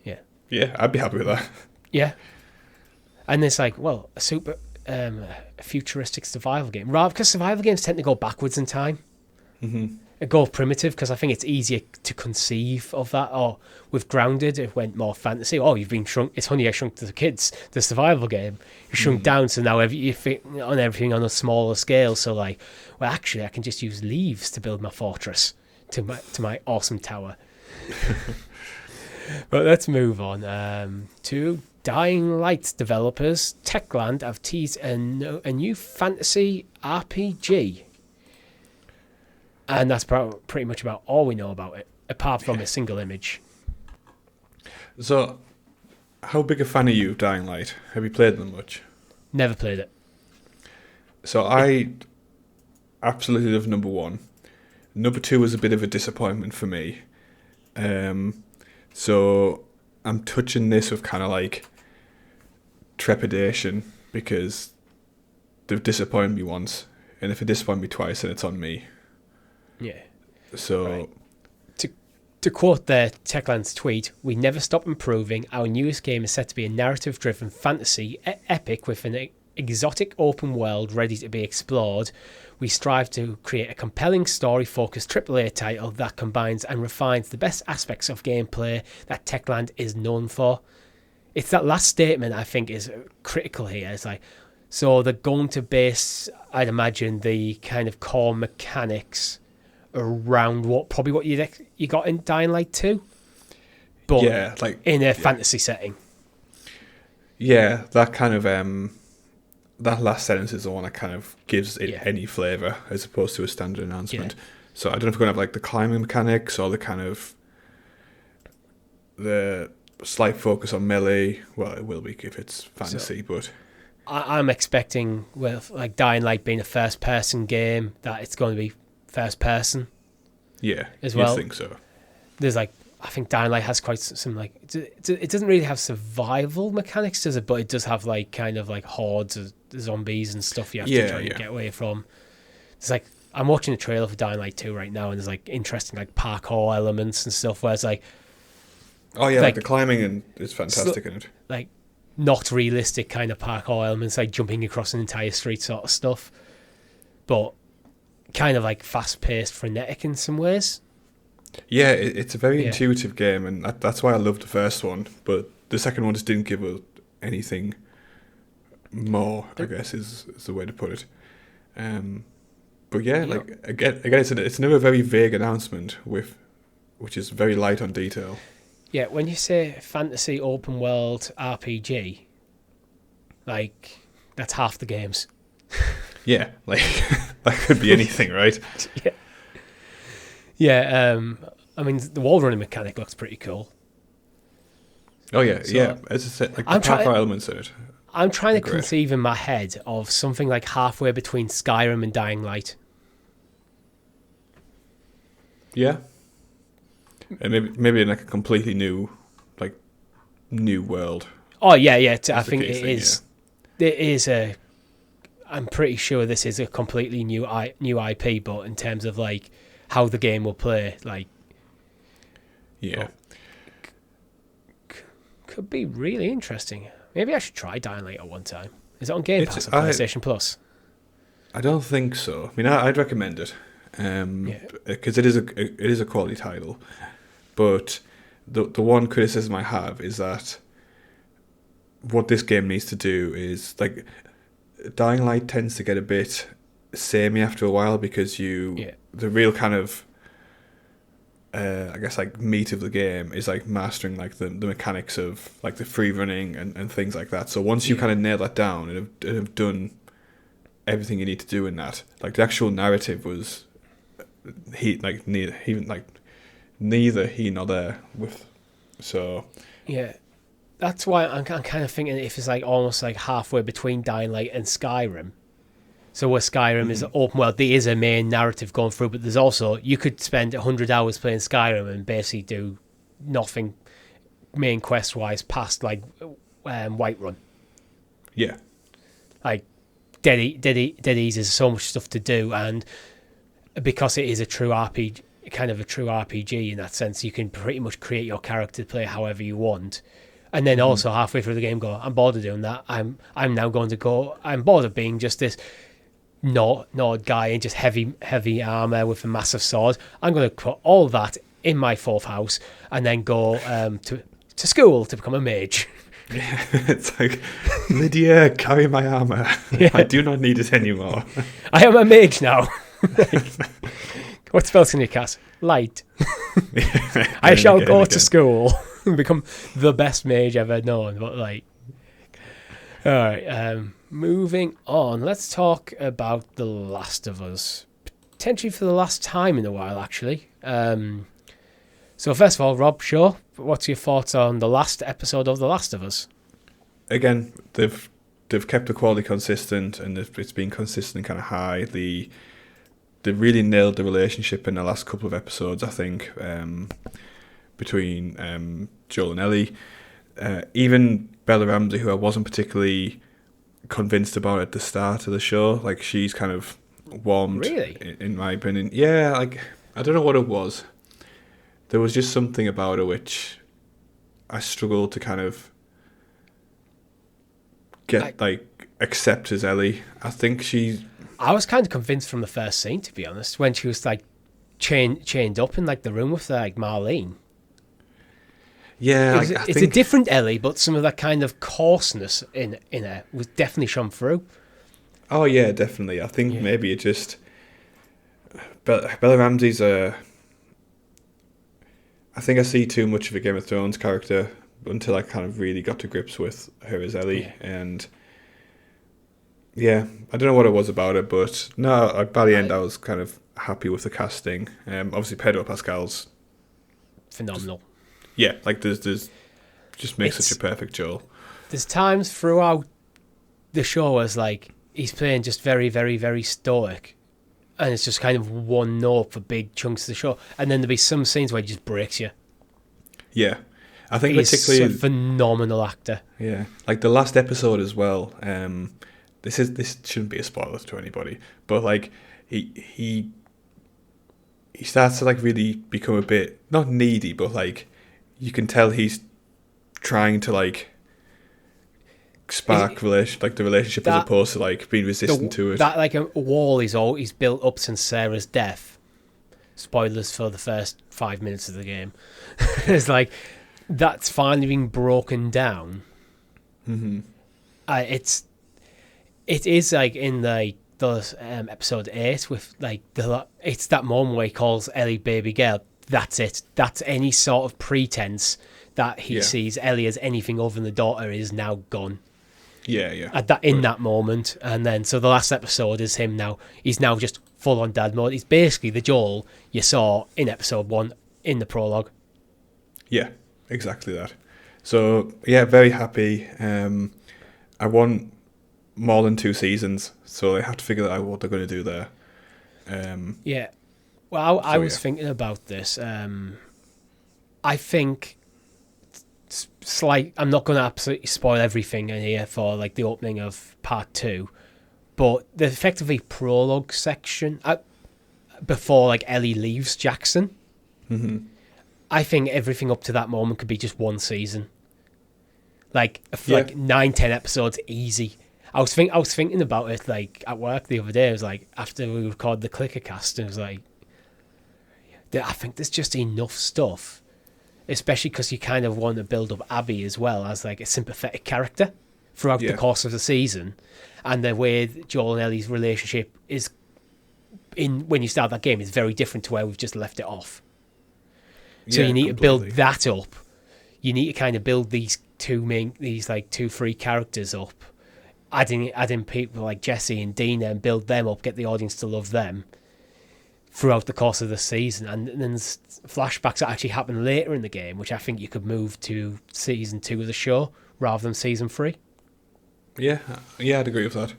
Yeah. Yeah, I'd be happy with that. Yeah. And it's like, well, a super futuristic survival game. Rather, because survival games tend to go backwards in time. Mm-hmm. Go primitive, because I think it's easier to conceive of that. Or with Grounded, it went more fantasy. Oh, you've been shrunk. It's Honey, I Shrunk the Kids, the survival game. You shrunk down, so now you think on everything on a smaller scale. So like, well, actually, I can just use leaves to build my fortress to my awesome tower. But let's move on to Dying Light developers. Techland have teased a new fantasy RPG. And that's pretty much about all we know about it, apart from a single image. So, how big a fan are you of Dying Light? Have you played them much? Never played it. So I absolutely love number 1. Number 2 was a bit of a disappointment for me. So I'm touching this with kind of like trepidation, because they've disappointed me once, and if they disappoint me twice, then it's on me. Yeah. So, right. To quote their Techland's tweet, "We never stop improving. Our newest game is set to be a narrative-driven fantasy epic with an exotic open world ready to be explored. We strive to create a compelling story-focused AAA title that combines and refines the best aspects of gameplay that Techland is known for." It's that last statement I think is critical here. It's like, so they're going to base, I'd imagine, the kind of core mechanics around what you got in Dying Light 2, but yeah, like in a fantasy setting. Yeah, that kind of that last sentence is the one that kind of gives it any flavour, as opposed to a standard announcement. Yeah. So I don't know if we're going to have like the climbing mechanics, or the kind of the slight focus on melee. Well, it will be if it's fantasy, but I'm expecting, with like Dying Light being a first-person game, that it's going to be first person. Yeah, as well. I think so. There's like, I think Dying Light has quite some like, it doesn't really have survival mechanics, does it? But it does have like kind of like hordes of zombies and stuff you have to try to get away from. It's like, I'm watching a trailer for Dying Light 2 right now, and there's like interesting like parkour elements and stuff where it's like, oh yeah, like the climbing is fantastic in it. Like not realistic kind of parkour elements, like jumping across an entire street sort of stuff. But kind of like fast-paced, frenetic in some ways. Yeah, it's a very intuitive game, and that's why I loved the first one. But the second one just didn't give us anything more, I guess, is the way to put it. But yeah, like again, it's another very vague announcement which is very light on detail. Yeah, when you say fantasy open world RPG, like that's half the games. Yeah, like that could be anything, right? Yeah. Yeah, I mean, the wall running mechanic looks pretty cool. Oh yeah, So, yeah. As I said, like the parkour elements in it. I'm trying to conceive in my head of something like halfway between Skyrim and Dying Light. Yeah. And maybe in like a completely new world. Oh yeah. I think it is. Yeah. It is a. I'm pretty sure this is a completely new IP, but in terms of like how the game will play, like, yeah, could be really interesting. Maybe I should try Dying Light at one time. Is it on Game Pass or PlayStation Plus? I don't think so. I mean, I'd recommend it because it is a quality title. But the one criticism I have is that what this game needs to do is, like, Dying Light tends to get a bit samey after a while because the real kind of I guess like meat of the game is like mastering like the mechanics of like the free running and things like that. So once you kind of nail that down and have done everything you need to do in that, like the actual narrative was neither he nor there with. So yeah, that's why I'm kind of thinking if it's like almost like halfway between Dying Light and Skyrim. So where Skyrim is open world, there is a main narrative going through, but there's also, you could spend 100 hours playing Skyrim and basically do nothing main quest wise past like Whiterun. Yeah, like dead easy. There's so much stuff to do, and because it is a true RPG, kind of a true RPG in that sense, you can pretty much create your character to play however you want. And then also halfway through the game, go, I'm bored of doing that. I'm now going to go. I'm bored of being just this Nord guy in just heavy armor with a massive sword. I'm going to put all that in my fourth house and then go to school to become a mage. Yeah, it's like, Lydia, carry my armor. Yeah. I do not need it anymore. I am a mage now. What spells can you cast? Light. Yeah, I shall go to school and become the best mage ever known. But like, all right. Moving on, let's talk about The Last of Us. Potentially for the last time in a while, actually. So first of all, Rob, sure, what's your thoughts on the last episode of The Last of Us? Again, they've kept the quality consistent, and it's been consistent, kind of high. They really nailed the relationship in the last couple of episodes, I think, between Joel and Ellie. Even Bella Ramsey, who I wasn't particularly convinced about at the start of the show, like, she's kind of warmed, really? in my opinion. Yeah, like, I don't know what it was. There was just something about her which I struggled to kind of get, accept as Ellie. I think I was kind of convinced from the first scene, to be honest, when she was like chained up in like the room with like Marlene. Yeah, it's a different Ellie, but some of that kind of coarseness in her was definitely shone through. Oh yeah, definitely. I think maybe it just Bella Ramsey's I think I see too much of a Game of Thrones character until I kind of really got to grips with her as Ellie, and yeah, I don't know what it was about it, but no, by the end I was kind of happy with the casting. Obviously Pedro Pascal's phenomenal. There's just makes such a perfect Joel. There's times throughout the show as like he's playing just very, very, very stoic, and it's just kind of one note for big chunks of the show, and then there'll be some scenes where he just breaks you. Yeah, I think he's particularly a phenomenal actor. Yeah, like the last episode as well. This shouldn't be a spoiler to anybody, but like he starts to like really become a bit not needy, but like you can tell he's trying to like spark like the relationship, as opposed to like being resistant to it. That like a wall is always built up since Sarah's death. Spoilers for the first 5 minutes of the game. It's like that's finally being broken down. Mm-hmm. It is like in the episode 8 with like it's that moment where he calls Ellie baby girl. That's it. That's any sort of pretense that he sees Ellie as anything other than the daughter is now gone. Yeah. In that moment, and then so the last episode is him now. He's now just full on dad mode. He's basically the Joel you saw in episode 1 in the prologue. Yeah, exactly that. So yeah, very happy. I want more than 2 seasons, so they have to figure out what they're going to do there. Yeah. Well, I was thinking about this. I think I'm not going to absolutely spoil everything in here for like the opening of part 2, but the effectively prologue section before like Ellie leaves Jackson. Mm-hmm. I think everything up to that moment could be just 1 season, like 9-10 episodes easy. I was thinking about it like at work the other day. It was like after we recorded the ClickerCast, and it was like, I think there's just enough stuff, especially because you kind of want to build up Abby as well as like a sympathetic character throughout the course of the season, and the way Joel and Ellie's relationship is when you start that game is very different to where we've just left it off. So you need to build that up. You need to kind of build these two free characters up, adding people like Jesse and Dina and build them up, get the audience to love them throughout the course of the season. And then there's flashbacks that actually happen later in the game, which I think you could move to season 2 of the show rather than season 3. Yeah, I'd agree with that.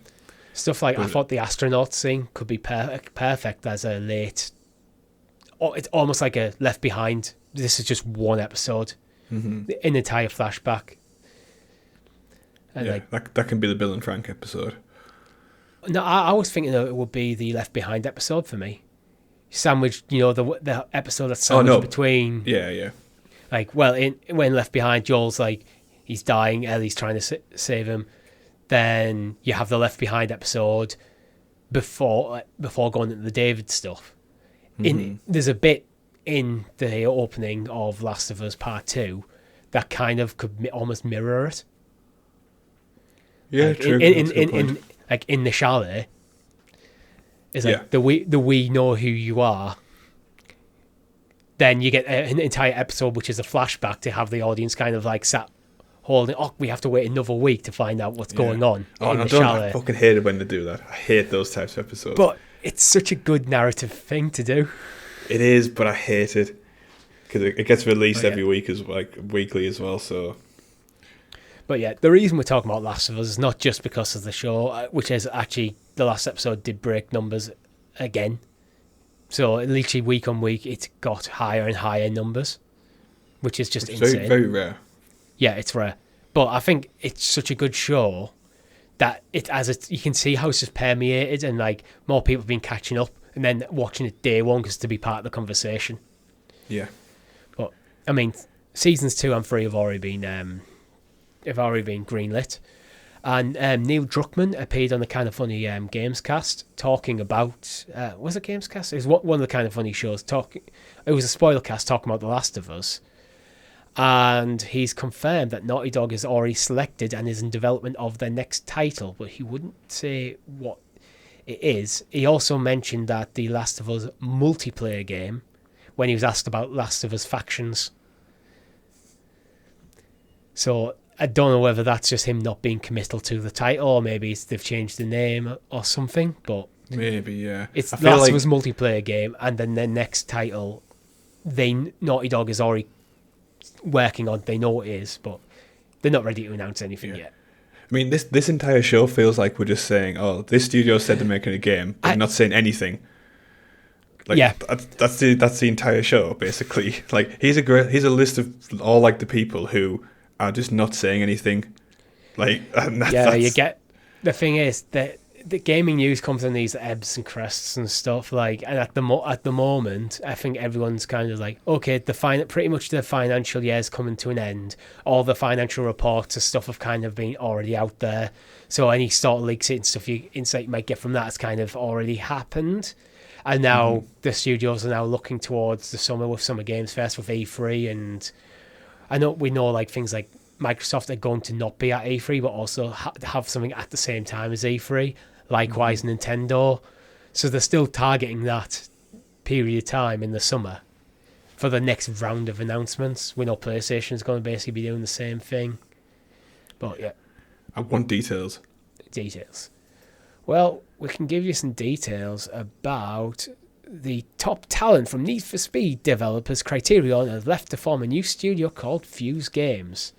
Stuff like I thought the astronaut scene could be perfect as a late. It's almost like a Left Behind. This is just 1 episode, an entire flashback. And that can be the Bill and Frank episode. No, I was thinking that it would be the Left Behind episode for me. Sandwiched, the episode that's sandwiched between. Yeah. Like, well, when Left Behind, Joel's like he's dying, Ellie's trying to save him. Then you have the Left Behind episode before going into the David stuff. There's a bit in the opening of Last of Us Part 2 that kind of could almost mirror it. Yeah, like true. In the chalet, it's like the we know who you are. Then you get an entire episode which is a flashback to have the audience kind of like sat holding. Oh, we have to wait another week to find out what's going on. I fucking hate it when they do that. I hate those types of episodes. But it's such a good narrative thing to do. It is, but I hate it because it gets released every week weekly as well. So. But yeah, the reason we're talking about Last of Us is not just because of the show, which is actually the last episode did break numbers again. So literally week on week, it got higher and higher numbers, which is just insane. Very, very rare. Yeah, it's rare. But I think it's such a good show that you can see how it's just permeated and like more people have been catching up and then watching it day one because to be part of the conversation. Yeah. But I mean, seasons 2 and 3 have already been greenlit, and Neil Druckmann appeared on the Kind of Funny Gamescast talking about was it Gamescast? It was one of the Kind of Funny shows. It was a spoiler cast talking about The Last of Us. And he's confirmed that Naughty Dog is already selected and is in development of their next title, but he wouldn't say what it is. He also mentioned that the Last of Us multiplayer game, when he was asked about Last of Us Factions. So I don't know whether that's just him not being committal to the title, or maybe they've changed the name or something, but maybe, yeah. It's Last of Us multiplayer game, and then their next title, Naughty Dog is already working on. They know what it is, but they're not ready to announce anything yet. I mean, this entire show feels like we're just saying, "Oh, this studio said they're making a game," but not saying anything. Like, that's the entire show basically. Like, here's a list of all like the people who are just not saying anything. Like, you get the thing is that the gaming news comes in these ebbs and crests and stuff. Like, and at the moment, I think everyone's kind of like, okay, pretty much the financial year's coming to an end. All the financial reports and stuff have kind of been already out there. So any sort of leaks and stuff, insight you might get from that has kind of already happened. And now the studios are now looking towards the summer with Summer Games Fest with E3, and we know like things like Microsoft are going to not be at E3, but also have something at the same time as E3. Likewise, Nintendo. So they're still targeting that period of time in the summer for the next round of announcements. We know PlayStation's going to basically be doing the same thing. But yeah. I want details. Details. Well, we can give you some details about the top talent from Need for Speed developers Criterion have left to form a new studio called Fuse Games.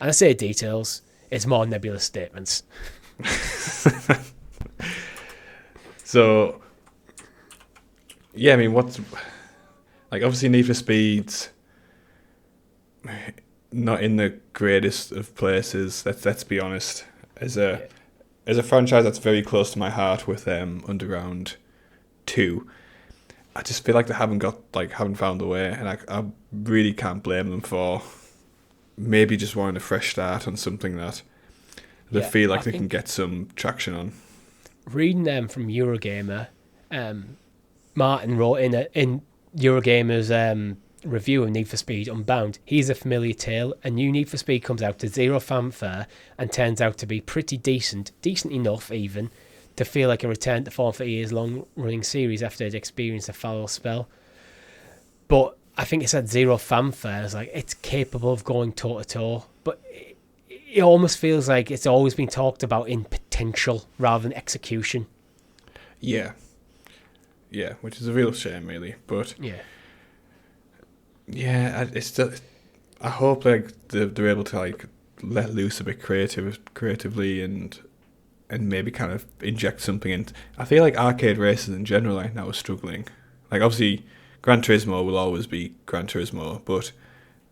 And I say details, it's more nebulous statements. So, yeah, I mean, obviously Need for Speed's not in the greatest of places, let's be honest. As a franchise that's very close to my heart with Underground 2, I just feel like they haven't found the way, and I really can't blame them for maybe just wanting a fresh start on something that they feel like they can get some traction on. Reading them from Eurogamer, Martin wrote in Eurogamer's review of Need for Speed Unbound, he's a familiar tale. A new Need for Speed comes out to zero fanfare and turns out to be pretty decent enough even, to feel like a return to form for a years long running series after it experienced a fallow spell. But I think it's at zero fanfare. It's like it's capable of going toe to toe, but it almost feels like it's always been talked about in potential rather than execution. Yeah, which is a real shame, really. But it's still. I hope like they're able to like let loose a bit creatively and maybe kind of inject something in. I feel like arcade races in general right now are struggling. Like obviously, Gran Turismo will always be Gran Turismo, but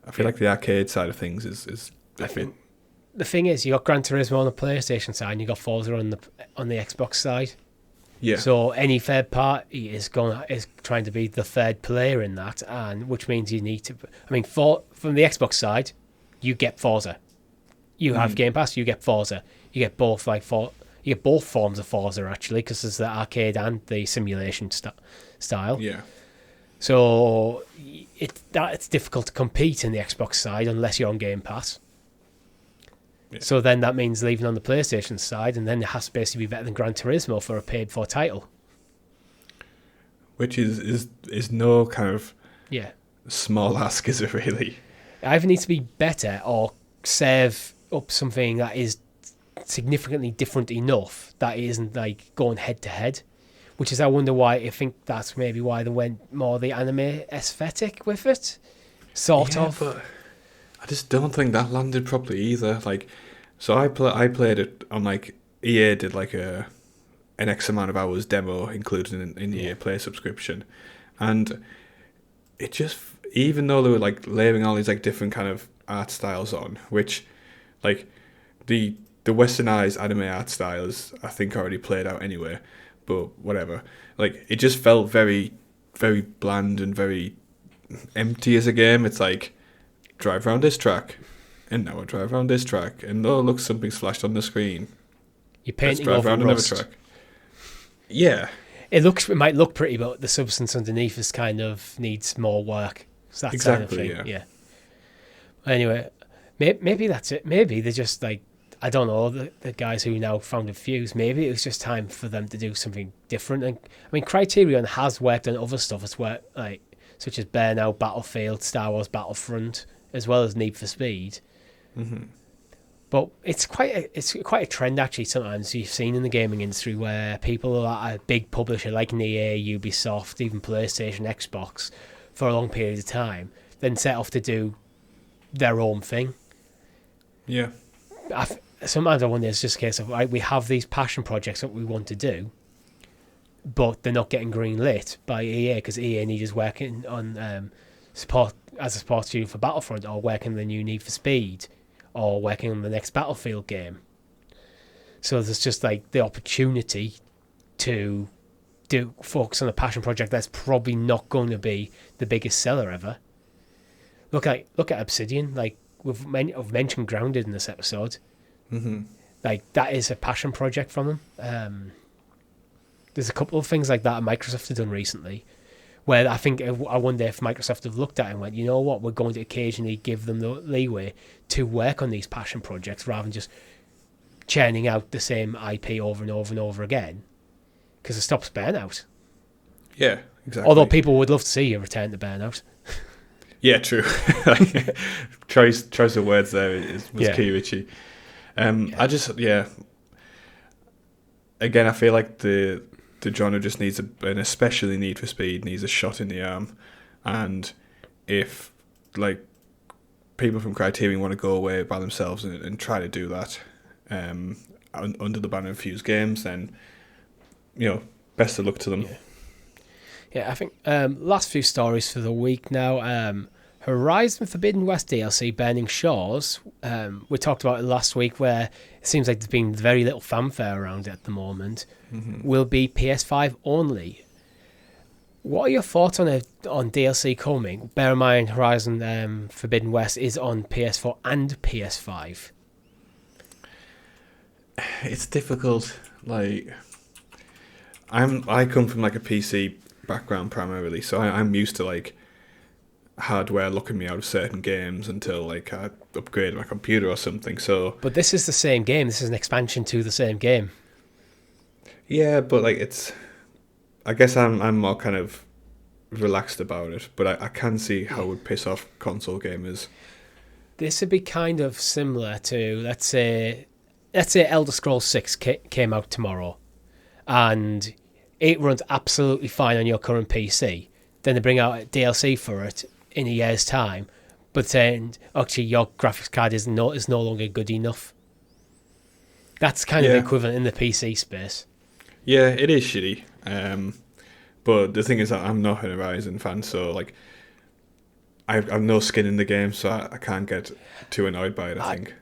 I feel like the arcade side of things is different. The thing is, you got Gran Turismo on the PlayStation side, and you got Forza on the Xbox side. Yeah. So any third party is trying to be the third player in that, and which means you need to. I mean, from the Xbox side, you get Forza. You have Game Pass, you get Forza. You get both you get both forms of Forza actually, because there's the arcade and the simulation style. Yeah. So it's difficult to compete in the Xbox side unless you're on Game Pass. Yeah. So then that means leaving on the PlayStation side, and then it has to basically be better than Gran Turismo for a paid-for title. Which is no kind of small ask, is it really? It either needs to be better or serve up something that is significantly different enough that it isn't like going head-to-head. Which is, I wonder why, I think that's maybe why they went more the anime aesthetic with it. Sort of. But I just don't think that landed properly either. Like, so I played it on like EA did like an X amount of hours demo included in the EA Play subscription, and it just, even though they were like layering all these like different kind of art styles on, which like the westernized anime art styles I think already played out anyway, but whatever. Like it just felt very, very bland and very empty as a game. It's like, drive around this track, and now I drive around this track, and oh look, something's flashed on the screen. You're painting Let's drive over around rust. another track. Yeah. It might look pretty, but the substance underneath is kind of needs more work. So that Exactly, kind of thing. Yeah. Anyway, maybe that's it. Maybe they're just like, I don't know, the guys who now founded Fuse, maybe it was just time for them to do something different. And I mean, Criterion has worked on other stuff as well, like such as Burnout, Battlefield, Star Wars Battlefront, as well as Need for Speed. Mm-hmm. But it's quite a trend actually. Sometimes you've seen in the gaming industry where people are a big publisher like an EA, Ubisoft, even PlayStation, Xbox, for a long period of time, then set off to do their own thing. Yeah. Sometimes I wonder it's just a case of, right, we have these passion projects that we want to do, but they're not getting green lit by EA because EA needs working on support as a support studio for Battlefront, or working on the new Need for Speed, or working on the next Battlefield game. So there's just like the opportunity to focus on a passion project that's probably not going to be the biggest seller ever. Look at Obsidian. Like I've mentioned Grounded in this episode. Mm-hmm. Like that is a passion project from them. There's a couple of things like that Microsoft have done recently, where I wonder if Microsoft have looked at it and went, you know what, we're going to occasionally give them the leeway to work on these passion projects rather than just churning out the same IP over and over and over again, because it stops burnout. Yeah, exactly. Although people would love to see you return to burnout. Yeah, true. choice of words there was key, Richie. Again, I feel like the genre just needs an especially Need for Speed needs a shot in the arm, and if like people from Criterion want to go away by themselves and try to do that under the banner of Fuse Games, then best of luck to them. Yeah, I think last few stories for the week now. Horizon Forbidden West DLC Burning Shores. We talked about it last week, where it seems like there's been very little fanfare around it at the moment. Mm-hmm. Will be PS5 only. What are your thoughts on DLC coming? Bear in mind, Horizon Forbidden West is on PS4 and PS5. It's difficult. Like, I come from like a PC background primarily, so I'm used to like hardware locking me out of certain games until like I upgrade my computer or something. So, but this is the same game. This is an expansion to the same game. Yeah, but like I guess I'm more kind of relaxed about it, but I can see how it would piss off console gamers. This would be kind of similar to let's say Elder Scrolls 6 came out tomorrow, and it runs absolutely fine on your current PC. Then they bring out a DLC for it in a year's time, but then actually your graphics card is no longer good enough. That's kind of the equivalent in the PC space. Yeah, it is shitty. But the thing is that I'm not a Horizon fan, so like I've no skin in the game, so I can't get too annoyed by it, I think.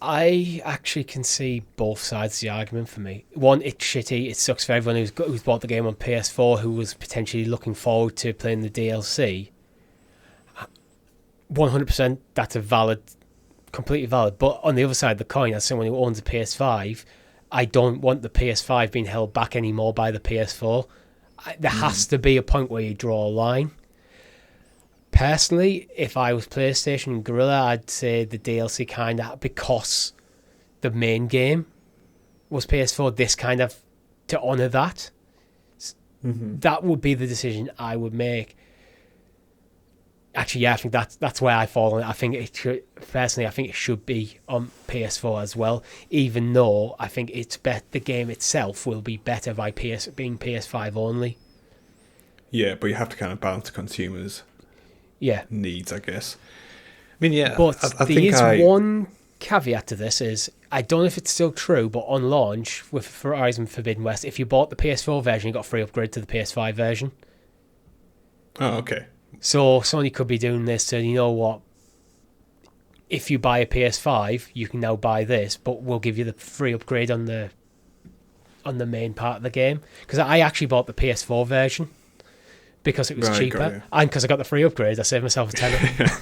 I actually can see both sides of the argument for me. One, it's shitty. It sucks for everyone who's bought the game on PS4 who was potentially looking forward to playing the DLC. 100%, that's completely valid. But on the other side of the coin, as someone who owns a PS5, I don't want the PS5 being held back anymore by the PS4. There has to be a point where you draw a line. Personally, if I was PlayStation and Guerrilla, I'd say the DLC kind of, because the main game was PS4, this kind of, to honour that. Mm-hmm. That would be the decision I would make. Actually, yeah, I think that's where I fall on it. I think it should, personally, I think it should be on PS4 as well, even though I think the game itself will be better by being PS5 only. Yeah, but you have to kind of balance consumers' needs, I guess. I mean, yeah, but there is one caveat to this is, I don't know if it's still true, but on launch with Horizon Forbidden West, if you bought the PS4 version, you got a free upgrade to the PS5 version. Oh, okay. So Sony could be doing this, and you know what? If you buy a PS5, you can now buy this, but we'll give you the free upgrade on the main part of the game. Because I actually bought the PS4 version because it was cheaper, and because I got the free upgrade, I saved myself a tenner. I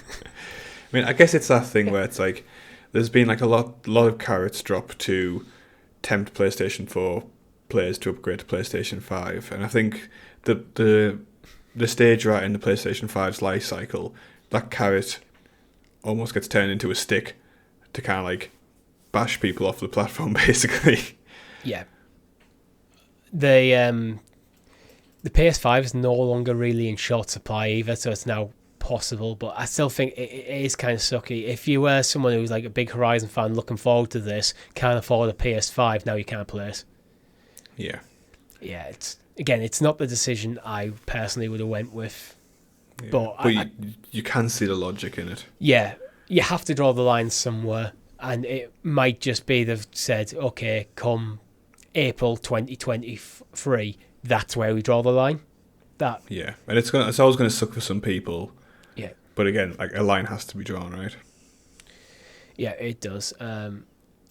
mean, I guess it's that thing where it's like there's been like a lot of carrots dropped to tempt PlayStation 4 players to upgrade to PlayStation 5, and I think the stage right in the PlayStation 5's life cycle, that carrot almost gets turned into a stick to kind of like bash people off the platform, basically. Yeah. The PS5 is no longer really in short supply either, so it's now possible, but I still think it is kind of sucky. If you were someone who's like a big Horizon fan looking forward to this, can't afford a PS5, now you can't play it. Yeah. Yeah, it's not the decision I personally would have went with. Yeah. But you can see the logic in it. Yeah, you have to draw the line somewhere, and it might just be they've said, okay, come April 2023, that's where we draw the line. Yeah, and it's always going to suck for some people. Yeah. But again, like a line has to be drawn, right? Yeah, it does.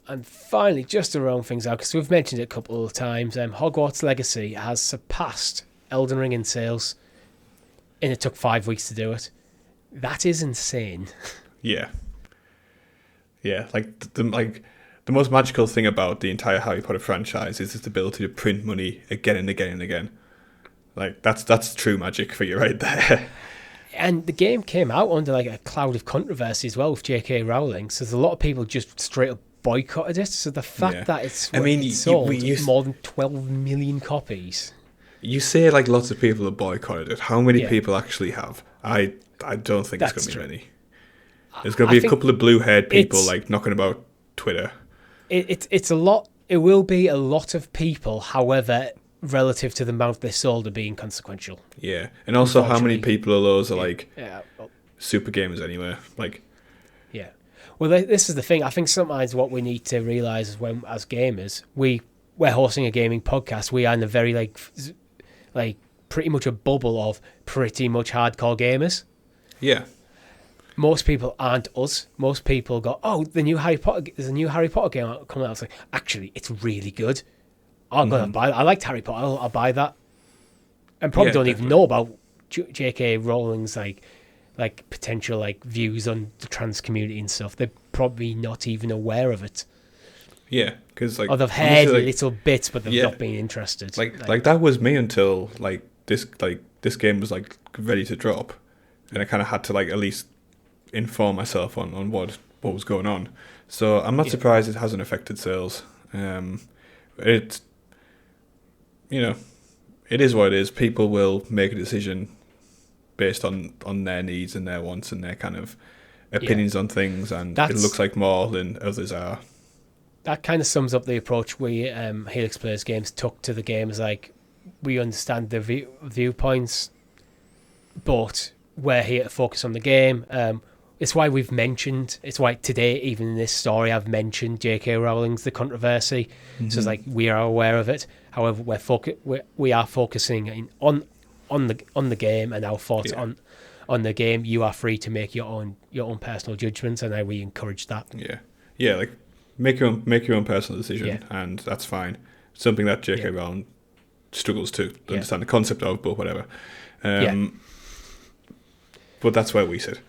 And finally, just to round things out, because we've mentioned it a couple of times, Hogwarts Legacy has surpassed Elden Ring in sales, and it took 5 weeks to do it. That is insane. Yeah. Yeah, the most magical thing about the entire Harry Potter franchise is its ability to print money again and again and again. Like, that's true magic for you right there. And the game came out under like a cloud of controversy as well with J.K. Rowling, so there's a lot of people just straight up boycotted it. So the fact that it's sold more than 12 million copies. You say like lots of people have boycotted it. How many people actually have? I don't think it's going to be many. There's going to be a couple of blue-haired people like knocking about Twitter. It's a lot. It will be a lot of people. However, relative to the amount they sold, are being consequential. Yeah, and also how many people of those are like super gamers anyway? Like, yeah. Well, this is the thing. I think sometimes what we need to realise is when, as gamers, we're hosting a gaming podcast. We are in a very like pretty much a bubble of pretty much hardcore gamers. Yeah. Most people aren't us. Most people go, oh, there's a new Harry Potter game coming out. It's like, actually, it's really good. I'm going to buy it. I liked Harry Potter. I'll buy that. And probably don't even know about J.K. Rowling's like potential like views on the trans community and stuff. They're probably not even aware of it. Yeah, because like, or they've heard little bits, but they've not been interested. Like that was me until this game was like ready to drop, and I kind of had to like at least inform myself on what was going on. So I'm not surprised it hasn't affected sales. It's, it is what it is. People will make a decision based on their needs and their wants and their kind of opinions on things, and it looks like more than others are. That kind of sums up the approach we Helix Plays Games took to the game. Is like, we understand the viewpoints, but we're here to focus on the game. It's why it's why today, even in this story, I've mentioned J.K. Rowling's The Controversy. Mm-hmm. So it's like, we are aware of it. However, we are focusing on the game and our thoughts on the game. You are free to make your own personal judgments, and we encourage that. Yeah, like make your own personal decision, and that's fine. Something that J.K. Rowling struggles to understand the concept of, but whatever. But that's where we sit.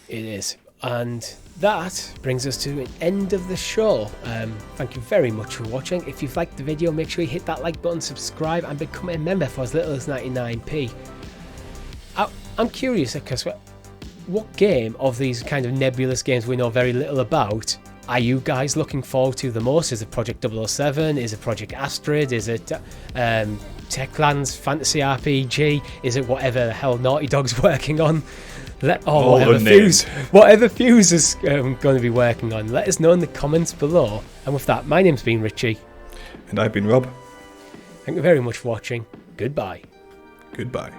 It is. And that brings us to an end of the show. Thank you very much for watching. If you've liked the video, make sure you hit that like button, subscribe, and become a member for as little as 99p. I'm curious, because what game of these kind of nebulous games we know very little about are you guys looking forward to the most? Is it Project 007? Is it Project Astrid? Is it Techland's Fantasy RPG? Is it whatever the hell Naughty Dog's working on? Whatever Fuse is going to be working on. Let us know in the comments below. And with that, my name's been Richie. And I've been Rob. Thank you very much for watching. Goodbye. Goodbye.